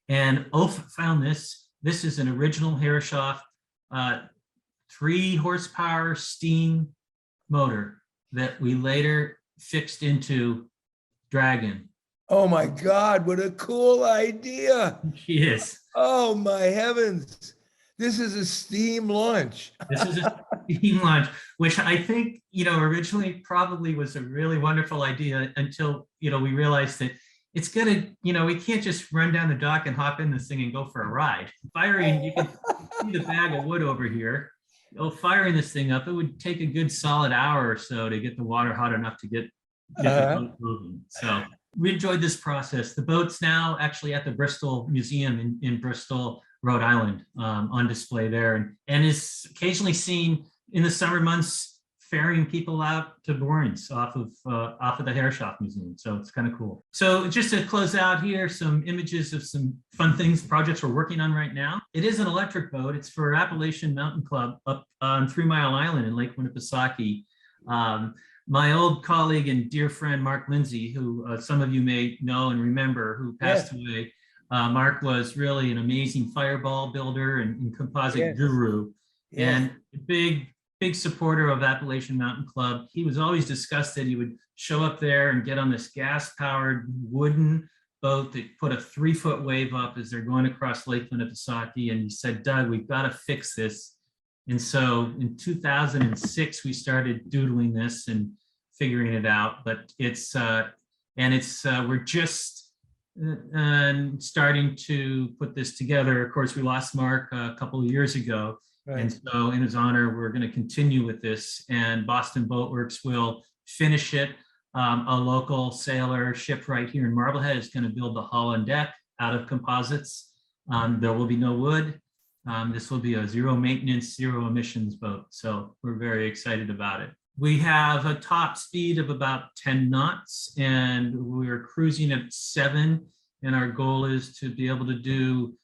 S3: And Ulf found this. This is an original Herreshoff 3-horsepower steam motor that we later fixed into Dragon.
S2: Oh my God, what a cool idea.
S3: Yes.
S2: Oh my heavens. This is a steam launch.
S3: This is a steam launch, which I think, originally probably was a really wonderful idea until, we realized that it's gonna, we can't just run down the dock and hop in this thing and go for a ride. Firing, you can see the bag of wood over here. Firing this thing up, it would take a good solid hour or so to get the water hot enough to get the boat moving. So we enjoyed this process. The boat's now actually at the Bristol Museum in Bristol, Rhode Island, on display there, and is occasionally seen in the summer months ferrying people out to moorings off of the Herreshoff Museum. So it's kind of cool. So just to close out here, some images of some fun things, projects we're working on right now. It is an electric boat. It's for Appalachian Mountain Club up on 3 Mile Island in Lake Winnipesaukee. My old colleague and dear friend, Mark Lindsey, who some of you may know and remember, who passed away. Mark was really an amazing fireball builder and composite guru, and big supporter of Appalachian Mountain Club. He was always disgusted. He would show up there and get on this gas-powered wooden boat that put a 3-foot wave up as they're going across Lake Winnipesaukee. And he said, "Doug, we've got to fix this." And so in 2006, we started doodling this and figuring it out. But we're just starting to put this together. Of course, we lost Mark a couple of years ago. Right. And so in his honor, we're going to continue with this, and Boston Boat Works will finish it. A local sailor ship right here in Marblehead is going to build the hull and deck out of composites. There will be no wood. This will be a zero maintenance, zero emissions boat. So we're very excited about it. We have a top speed of about 10 knots, and we're cruising at 7. And our goal is to be able to do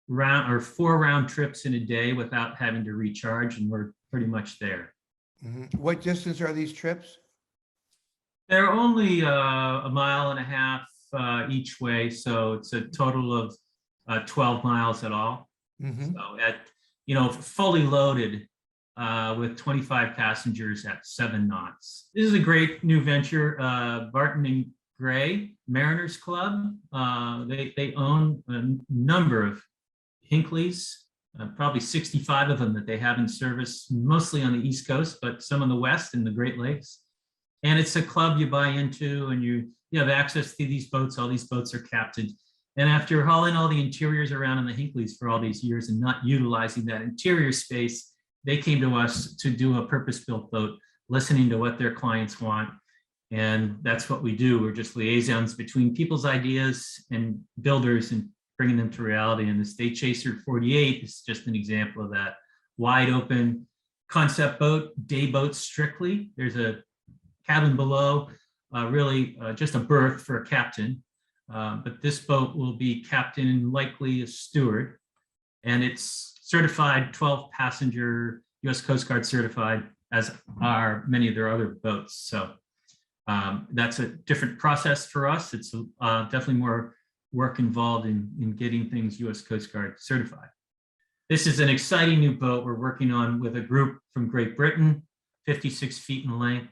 S3: 4 round trips in a day without having to recharge, and we're pretty much there.
S2: Mm-hmm. What distance are these trips?
S3: They're only 1.5 miles each way, so it's a total of 12 miles at all. Mm-hmm. So fully loaded with 25 passengers at 7 knots. This is a great new venture. Barton and Gray Mariners Club. They own a number of Hinckleys, probably 65 of them that they have in service, mostly on the East Coast, but some on the West and the Great Lakes. And it's a club you buy into, and you have access to these boats. All these boats are captained. And after hauling all the interiors around in the Hinckleys for all these years and not utilizing that interior space, they came to us to do a purpose-built boat, listening to what their clients want. And that's what we do. We're just liaisons between people's ideas and builders and bringing them to reality. And the State Chaser 48 is just an example of that. Wide open concept boat, day boat strictly. There's a cabin below, just a berth for a captain. But this boat will be captain and likely a steward. And it's certified 12 passenger, US Coast Guard certified, as are many of their other boats. So that's a different process for us. It's definitely more work involved in getting things US Coast Guard certified. This is an exciting new boat we're working on with a group from Great Britain, 56 feet in length.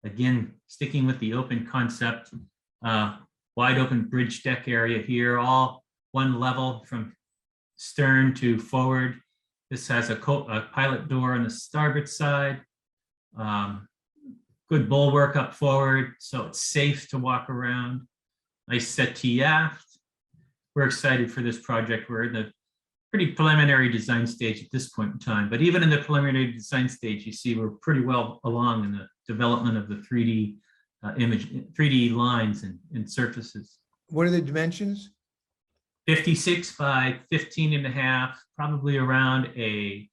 S3: Again, sticking with the open concept, wide open bridge deck area here, all one level from stern to forward. This has a pilot door on the starboard side. Good bulwark up forward, so it's safe to walk around. Nice settee aft. We're excited for this project. We're in the pretty preliminary design stage at this point in time, but even in the preliminary design stage, you see we're pretty well along in the development of the 3D 3D lines and surfaces.
S2: What are the dimensions?
S3: 56 by 15.5, probably around a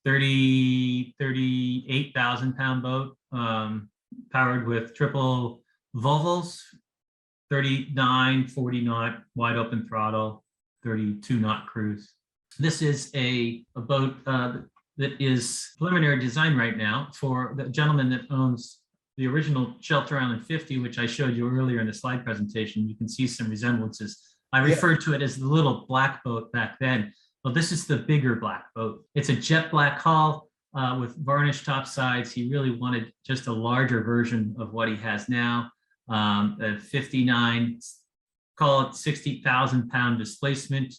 S3: 38,000 pound boat, powered with triple volvos, 39, 40 knot wide open throttle, 32 knot cruise. This is a boat that is preliminary design right now for the gentleman that owns the original Shelter Island 50, which I showed you earlier in the slide presentation. You can see some resemblances. I referred to it as the little black boat back then, Well, this is the bigger black boat. It's a jet black hull with varnished top sides. He really wanted just a larger version of what he has now. A 59, call it 60,000 pound displacement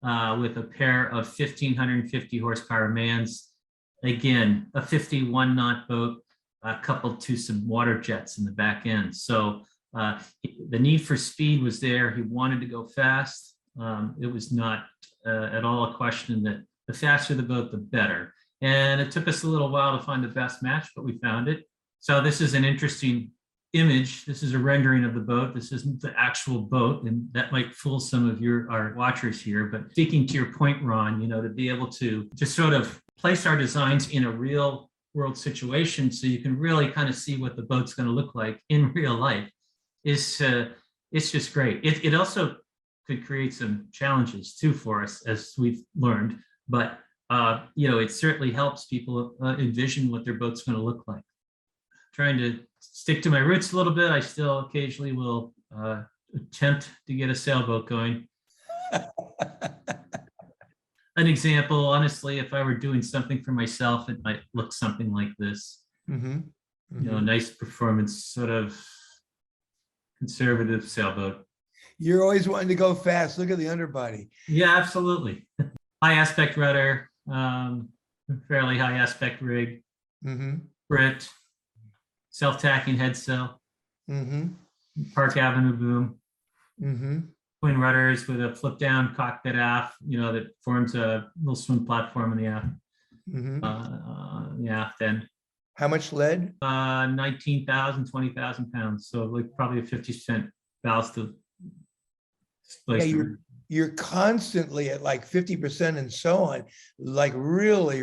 S3: with a pair of 1,550 horsepower mans. Again, a 51 knot boat coupled to some water jets in the back end. So the need for speed was there. He wanted to go fast. It was not at all a question that the faster the boat, the better. And it took us a little while to find the best match, but we found it. So this is an interesting image. This is a rendering of the boat. This isn't the actual boat, and that might fool some of our watchers here. But speaking to your point, Ron, you know, to be able to just sort of place our designs in a real world situation, so you can really kind of see what the boat's going to look like in real life, is it's just great. It also could create some challenges too for us, as we've learned. But you know, it certainly helps people envision what their boat's going to look like. Trying to stick to my roots a little bit, I still occasionally will attempt to get a sailboat going. An example, honestly, if I were doing something for myself, it might look something like this. Mm-hmm. Mm-hmm. You know, nice performance, sort of conservative sailboat.
S2: You're always wanting to go fast. Look at the underbody.
S3: Yeah, absolutely. High aspect rudder, fairly high aspect rig,
S2: mm-hmm.
S3: Brit, self-tacking head sail, mm-hmm. Park Avenue boom, mm-hmm. twin rudders with a flip down cockpit aft, you know, that forms a little swim platform in the aft. Mm-hmm. Yeah, then.
S2: How much lead?
S3: 19,000, 20,000 pounds. So like probably a 50% ballast to displacement.
S2: Yeah, you're constantly at like 50% and so on. Like really,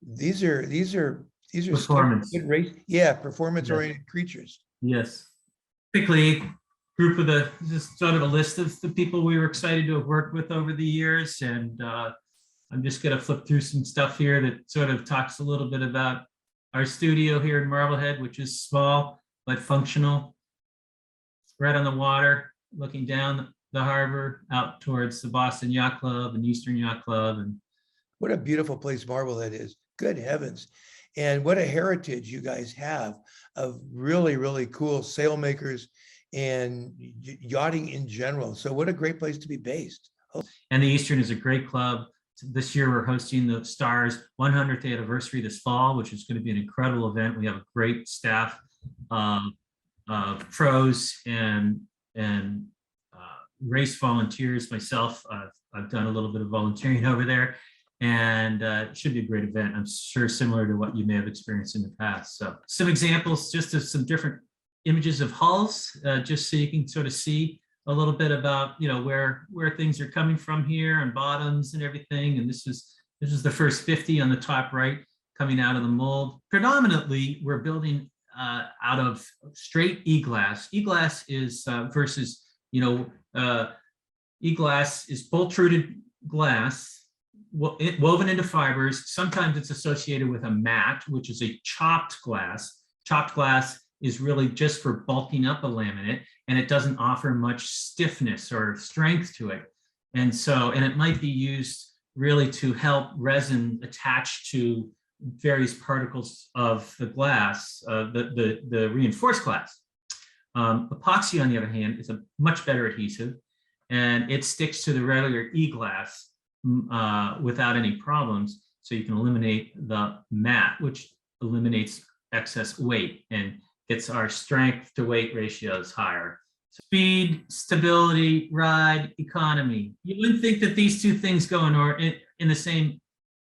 S2: these are
S3: performance.
S2: Good race. Yeah, performance-oriented creatures.
S3: Yes. Typically, group of just sort of a list of the people we were excited to have worked with over the years. And I'm just going to flip through some stuff here that sort of talks a little bit about our studio here in Marblehead, which is small but functional. Right on the water, looking down the harbor out towards the Boston Yacht Club and Eastern Yacht Club. And
S2: what a beautiful place Marblehead is. Good heavens. And what a heritage you guys have of really cool sailmakers and yachting in general. So what a great place to be based. Oh.
S3: And the Eastern is a great club. This year we're hosting the Stars 100th anniversary this fall, which is going to be an incredible event. We have a great staff of pros and race volunteers. Myself, I've done a little bit of volunteering over there, and it should be a great event. I'm sure similar to what you may have experienced in the past. So some examples just of some different images of hulls, just so you can sort of see a little bit about, you know, where things are coming from here and bottoms and everything. And this is the first 50 on the top right coming out of the mold. Predominantly, we're building out of straight E-glass. E-glass is versus, you know, E-glass is pultruded glass woven into fibers. Sometimes it's associated with a mat, which is a chopped glass. Chopped glass is really just for bulking up a laminate, and it doesn't offer much stiffness or strength to it. And it might be used really to help resin attach to various particles of the glass, the reinforced glass. Epoxy, on the other hand, is a much better adhesive, and it sticks to the regular E-glass without any problems. So you can eliminate the mat, which eliminates excess weight and gets our strength to weight ratios higher. Speed, stability, ride, economy. You wouldn't think that these two things go in the same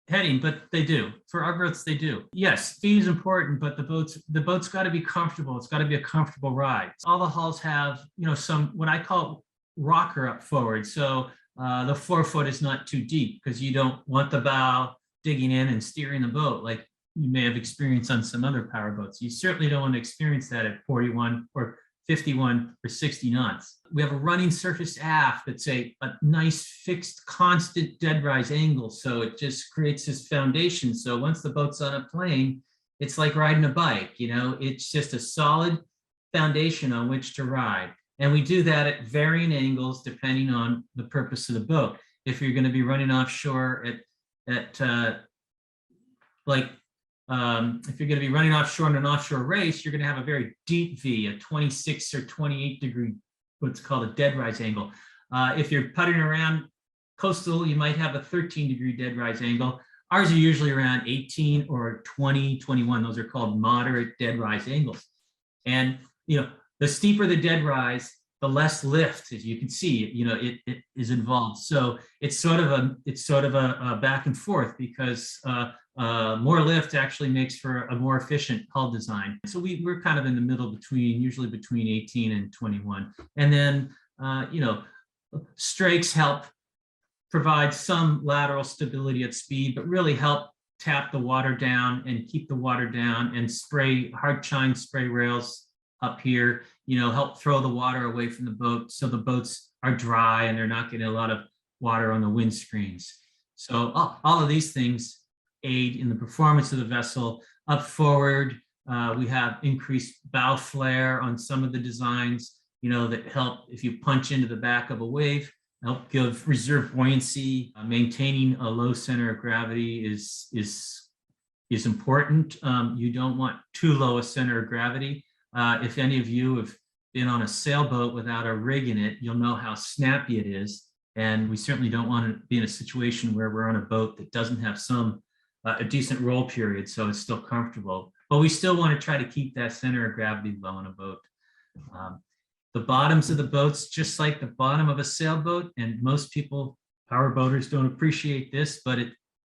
S3: heading, but they do. For our boats, they do. Yes, speed is important, but the boat's got to be comfortable. It's got to be a comfortable ride. All the hulls have, you know, some what I call rocker up forward. So the forefoot is not too deep because you don't want the bow digging in and steering the boat like you may have experienced on some other power boats. You certainly don't want to experience that at 41 or 51 or 60 knots. We have a running surface aft that's a nice fixed constant dead rise angle. So it just creates this foundation. So once the boat's on a plane, it's like riding a bike, you know, it's just a solid foundation on which to ride. And we do that at varying angles depending on the purpose of the boat. if you're going to be running offshore if you're going to be running offshore in an offshore race, you're going to have a very deep V, a 26 or 28 degree, what's called a dead rise angle. If you're putting around coastal, you might have a 13-degree dead rise angle. Ours are usually around 18 or 20, 21. Those are called moderate dead rise angles. And, the steeper the dead rise, the less lift, as you can see, it is involved. So it's sort of a back and forth, because more lift actually makes for a more efficient hull design. So we're kind of in the middle usually between 18 and 21. And then, strakes help provide some lateral stability at speed, but really help tap the water down and keep the water down, and hard chine spray rails up here, help throw the water away from the boat, so the boats are dry and they're not getting a lot of water on the windscreens. So all of these things aid in the performance of the vessel. Up forward, we have increased bow flare on some of the designs, that help if you punch into the back of a wave, help give reserve buoyancy. Maintaining a low center of gravity is important. You don't want too low a center of gravity. If any of you have been on a sailboat without a rig in it, you'll know how snappy it is. And we certainly don't want to be in a situation where we're on a boat that doesn't have a decent roll period, so it's still comfortable. But we still want to try to keep that center of gravity low on a boat. The bottoms of the boats, just like the bottom of a sailboat, and most people, power boaters, don't appreciate this, but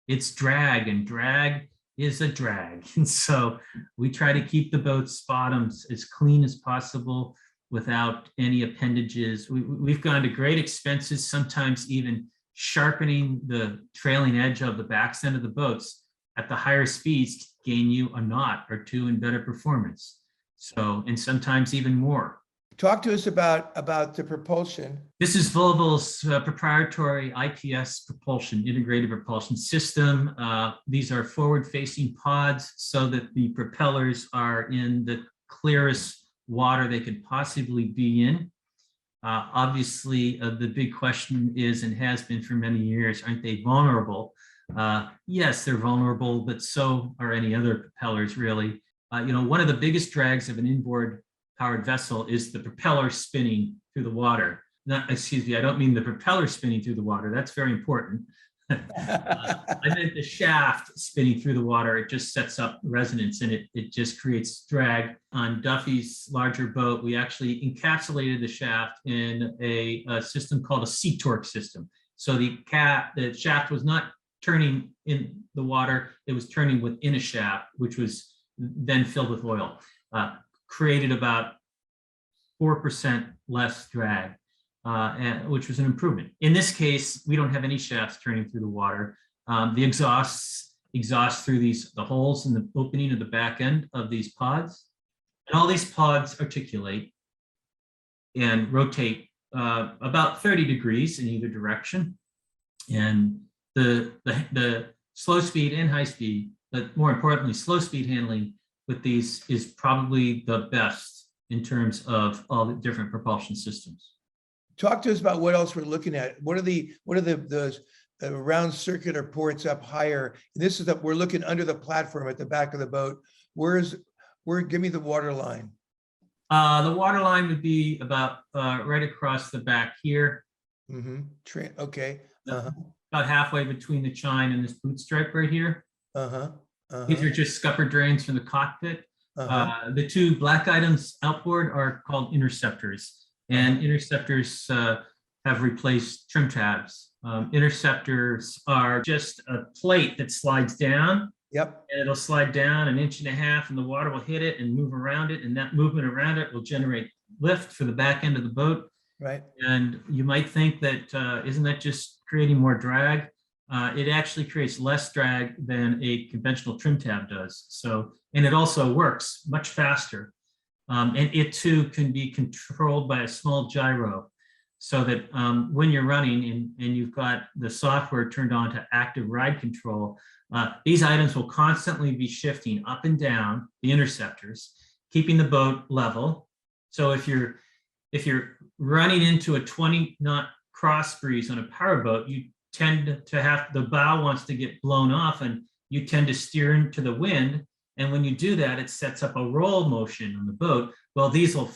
S3: it's drag, and drag is a drag. And so we try to keep the boat's bottoms as clean as possible without any appendages. We've gone to great expenses, sometimes even sharpening the trailing edge of the back end of the boats at the higher speeds to gain you a knot or two in better performance. So, and sometimes even more.
S2: Talk to us about the propulsion.
S3: This is Volvo's proprietary IPS propulsion, integrated propulsion system. These are forward-facing pods so that the propellers are in the clearest water they could possibly be in. Obviously, the big question is, and has been for many years, aren't they vulnerable? Yes, they're vulnerable, but so are any other propellers, really. One of the biggest drags of an inboard powered vessel is the propeller spinning through the water. I don't mean the propeller spinning through the water. That's very important. I meant the shaft spinning through the water. It just sets up resonance, and it just creates drag. On Duffy's larger boat, we actually encapsulated the shaft in a system called a C-torque system. So the shaft was not turning in the water, it was turning within a shaft, which was then filled with oil. Created about 4% less drag, which was an improvement. In this case, we don't have any shafts turning through the water. The exhausts through the holes in the opening of the back end of these pods. And all these pods articulate and rotate about 30 degrees in either direction. And the slow speed and high speed, but more importantly, slow speed handling with these is probably the best in terms of all the different propulsion systems.
S2: Talk to us about what else we're looking at. What are the round circular ports up higher? This is we're looking under the platform at the back of the boat. Give me the water line.
S3: The water line would be about right across the back here.
S2: Mm-hmm. Okay.
S3: About halfway between the chine and this boot stripe right here. These are just scupper drains from the cockpit. The two black items outboard are called interceptors, and interceptors have replaced trim tabs. Interceptors are just a plate that slides down.
S2: Yep.
S3: And it'll slide down 1.5 inches, and the water will hit it and move around it, and that movement around it will generate lift for the back end of the boat.
S2: Right.
S3: And you might think that isn't that just creating more drag? It actually creates less drag than a conventional trim tab does. So, and it also works much faster. And it too can be controlled by a small gyro, so that when you're running and you've got the software turned on to active ride control, these items will constantly be shifting up and down the interceptors, keeping the boat level. So if you're running into a 20 knot cross breeze on a powerboat, you tend to have, the bow wants to get blown off, and you tend to steer into the wind. And when you do that, it sets up a roll motion on the boat. Well, these will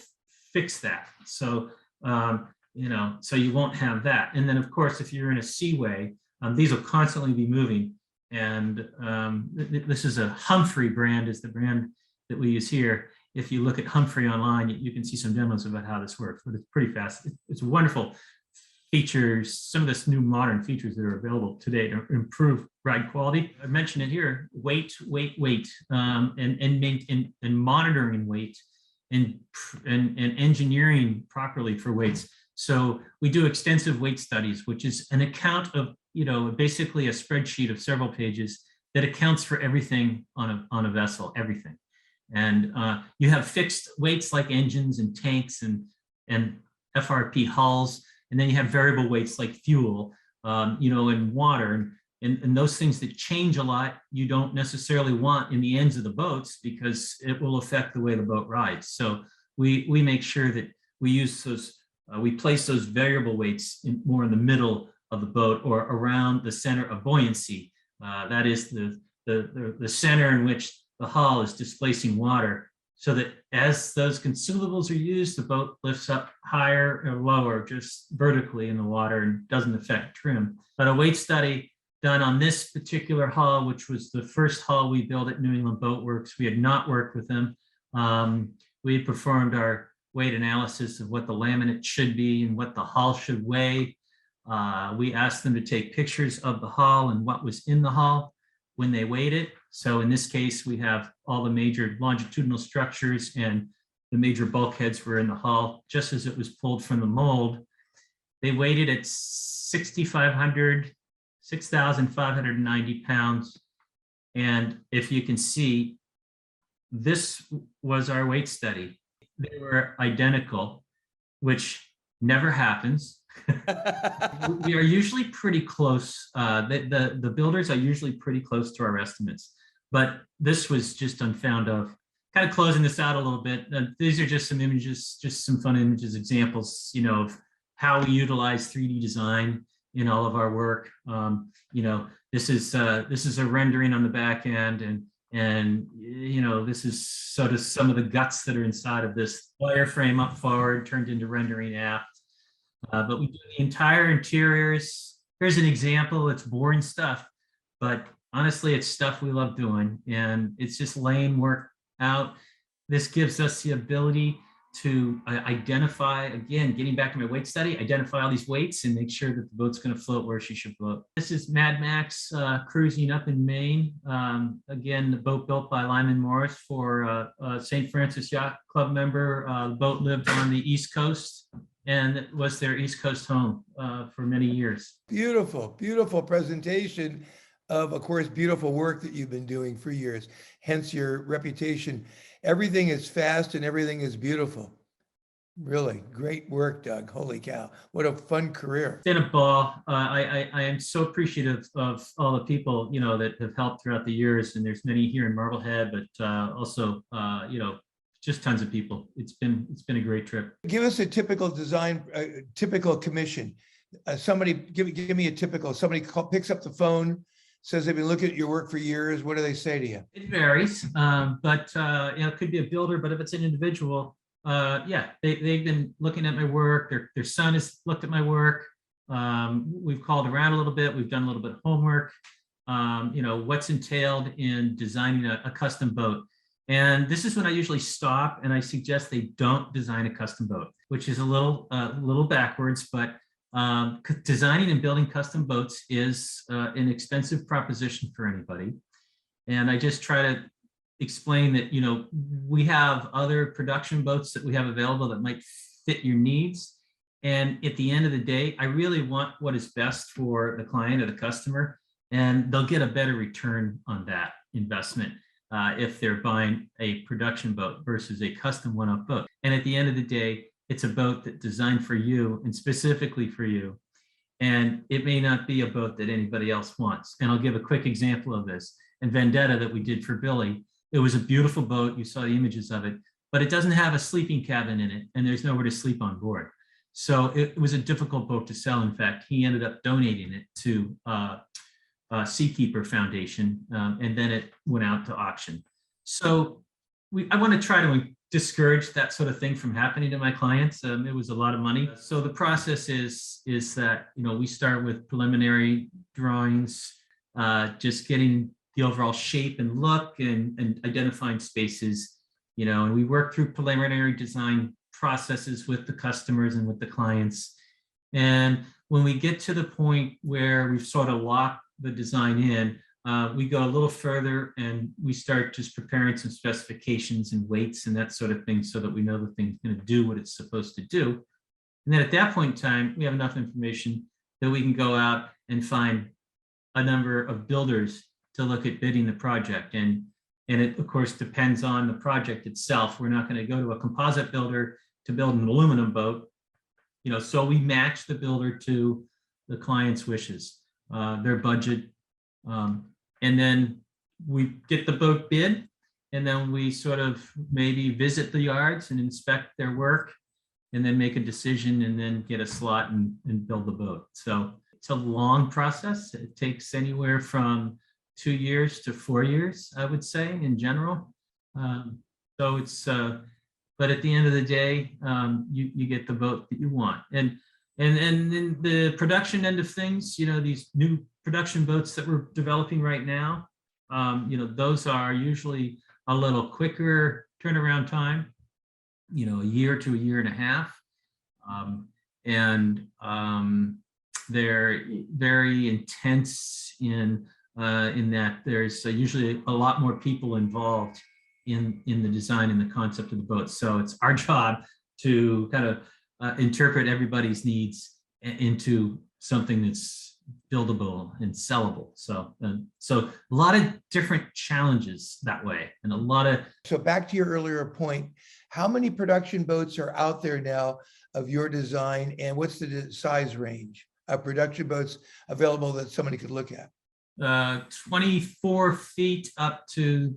S3: fix that. So, so you won't have that. And then, of course, if you're in a seaway, these will constantly be moving. And this is a Humphrey brand, is the brand that we use here. If you look at Humphrey online, you can see some demos about how this works, but it's pretty fast. It's wonderful features, some of this new modern features that are available today to improve ride quality. I mentioned it here: weight, and monitoring weight, and engineering properly for weights. So we do extensive weight studies, which is an account of, basically a spreadsheet of several pages that accounts for everything on a vessel, everything. And you have fixed weights like engines and tanks and FRP hulls. And then you have variable weights like fuel, and water, and those things that change a lot, you don't necessarily want in the ends of the boats because it will affect the way the boat rides. So we make sure that we use those, we place those variable weights more in the middle of the boat or around the center of buoyancy. That is the center in which the hull is displacing water, so that as those consumables are used, the boat lifts up higher or lower, just vertically in the water, and doesn't affect trim. But a weight study done on this particular hull, which was the first hull we built at New England Boat Works, we had not worked with them. We had performed our weight analysis of what the laminate should be and what the hull should weigh. We asked them to take pictures of the hull and what was in the hull when they weighed it. So in this case, we have all the major longitudinal structures and the major bulkheads were in the hull, just as it was pulled from the mold. They weighed it at 6,590 pounds. And if you can see, this was our weight study. They were identical, which never happens. We are usually pretty close. The builders are usually pretty close to our estimates, but this was just unfound of. Kind of closing this out a little bit. These are just some images, just some fun images, examples, of how we utilize 3D design in all of our work. This is a rendering on the back end, and this is sort of some of the guts that are inside of this wireframe up forward turned into rendering aft. But we do the entire interiors. Here's an example. It's boring stuff, but honestly, it's stuff we love doing, and it's just laying work out. This gives us the ability to identify, again, getting back to my weight study, identify all these weights and make sure that the boat's going to float where she should float. This is Mad Max cruising up in Maine. Again, the boat built by Lyman Morris for St. Francis Yacht Club member. The boat lived on the East Coast, and it was their East Coast home for many years.
S2: Beautiful, beautiful presentation of course, beautiful work that you've been doing for years, hence your reputation. Everything is fast and everything is beautiful. Really great work, Doug. Holy cow. What a fun career.
S3: It's been a ball. I am so appreciative of all the people, that have helped throughout the years. And there's many here in Marblehead, but also, just tons of people. It's been a great trip.
S2: Give us a typical design, typical commission. Somebody, give me a typical, somebody picks up the phone, says they've been looking at your work for years. What do they say to you?
S3: It varies, but it could be a builder, but if it's an individual, they've been looking at my work. Their son has looked at my work. We've called around a little bit. We've done a little bit of homework. What's entailed in designing a custom boat. And this is when I usually stop and I suggest they don't design a custom boat, which is a little backwards, but designing and building custom boats is an expensive proposition for anybody. And I just try to explain that, we have other production boats that we have available that might fit your needs. And at the end of the day, I really want what is best for the client or the customer, and they'll get a better return on that investment if they're buying a production boat versus a custom one-off boat. And at the end of the day, it's a boat that's designed for you and specifically for you. And it may not be a boat that anybody else wants. And I'll give a quick example of this. In Vendetta that we did for Billy, it was a beautiful boat. You saw the images of it, but it doesn't have a sleeping cabin in it, and there's nowhere to sleep on board. So it was a difficult boat to sell. In fact, he ended up donating it to Seakeeper Foundation, and then it went out to auction. So I want to try to discourage that sort of thing from happening to my clients. It was a lot of money. So the process is that, we start with preliminary drawings, just getting the overall shape and look and identifying spaces, and we work through preliminary design processes with the customers and with the clients. And when we get to the point where we've sort of locked the design in, we go a little further and we start just preparing some specifications and weights and that sort of thing so that we know the thing's going to do what it's supposed to do. And then at that point in time, we have enough information that we can go out and find a number of builders to look at bidding the project. And it, of course, depends on the project itself. We're not going to go to a composite builder to build an aluminum boat. So we match the builder to the client's wishes, their budget. And then we get the boat bid, and then we sort of maybe visit the yards and inspect their work, and then make a decision and then get a slot and build the boat. So it's a long process. It takes anywhere from 2 years to 4 years, I would say, in general. So it's, but at the end of the day, you get the boat that you want. And in the production end of things, these new production boats that we're developing right now, those are usually a little quicker turnaround time, a year to a year and a half. They're very intense in that there's usually a lot more people involved in the design and the concept of the boat. So it's our job to kind of interpret everybody's needs into something that's buildable and sellable. So a lot of different challenges that way, and a lot of.
S2: So back to your earlier point, how many production boats are out there now of your design, and what's the size range of production boats available that somebody could look at?
S3: 24 feet up to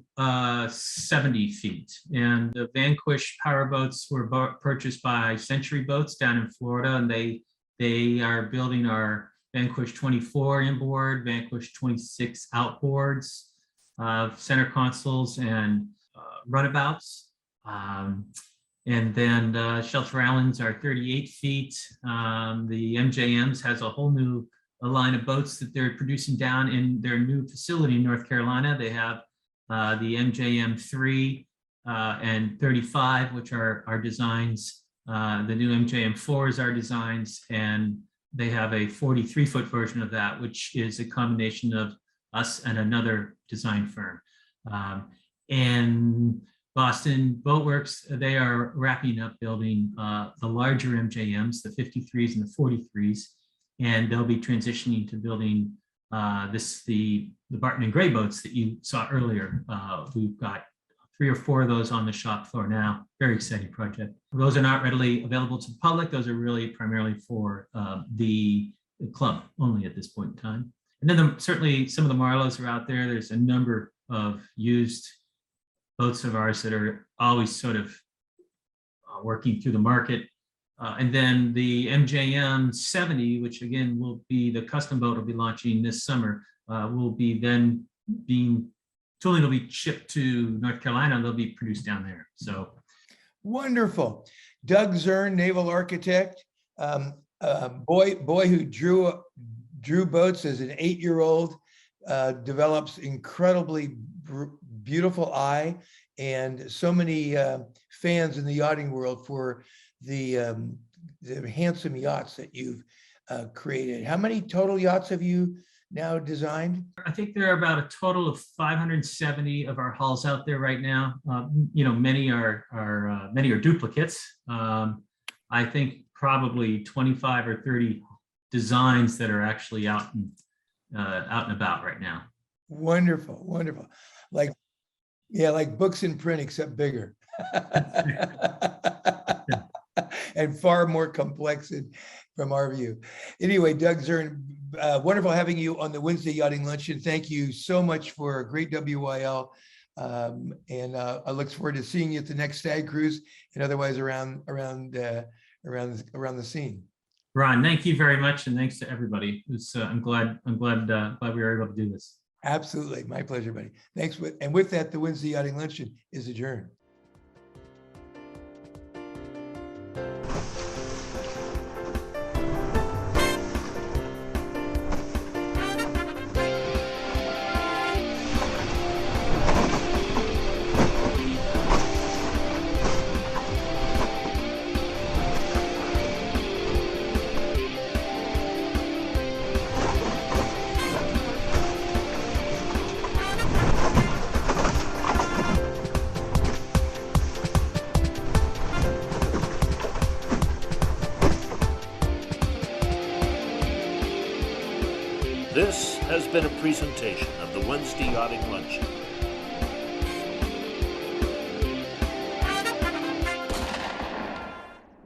S3: 70 feet. And the Vanquish powerboats were purchased by Century Boats down in Florida, and they are building our Vanquish 24 inboard, Vanquish 26 outboards, center consoles, and runabouts. And then Shelter Islands are 38 feet. The MJMs has a whole new line of boats that they're producing down in their new facility in North Carolina. They have the MJM 3 and 35, which are our designs. The new MJM 4 is our designs, and they have a 43-foot version of that, which is a combination of us and another design firm. And Boston Boatworks, they are wrapping up building the larger MJMs, the 53s and the 43s, and they'll be transitioning to building the Barton and Gray boats that you saw earlier. We've got 3 or 4 of those on the shop floor now. Very exciting project. Those are not readily available to the public. Those are really primarily for the club only at this point in time. And then certainly some of the Marlows are out there. There's a number of used boats of ours that are always sort of working through the market. And then the MJM 70, which again will be the custom boat will be launching this summer, will be then being tooling will be shipped to North Carolina, and they'll be produced down there. So
S2: wonderful. Doug Zurn, naval architect, boy who drew boats as an 8-year-old, develops incredibly beautiful eye, and so many fans in the yachting world for the handsome yachts that you've created. How many total yachts have you now designed?
S3: I think there are about a total of 570 of our hulls out there right now. Many are duplicates. I think probably 25 or 30 designs that are actually out and about right now.
S2: Wonderful, wonderful. Like books in print, except bigger. And far more complex from our view. Anyway, Doug Zurn, wonderful having you on the Wednesday Yachting Luncheon. Thank you so much for a great WYL. And I look forward to seeing you at the next stag cruise and otherwise around around the scene.
S3: Ron, thank you very much, and thanks to everybody. I'm glad we were able to do this.
S2: Absolutely, my pleasure, buddy. Thanks. And with that, the Wednesday Yachting Luncheon is adjourned.
S1: This has been a presentation of the Wednesday Yachting Luncheon.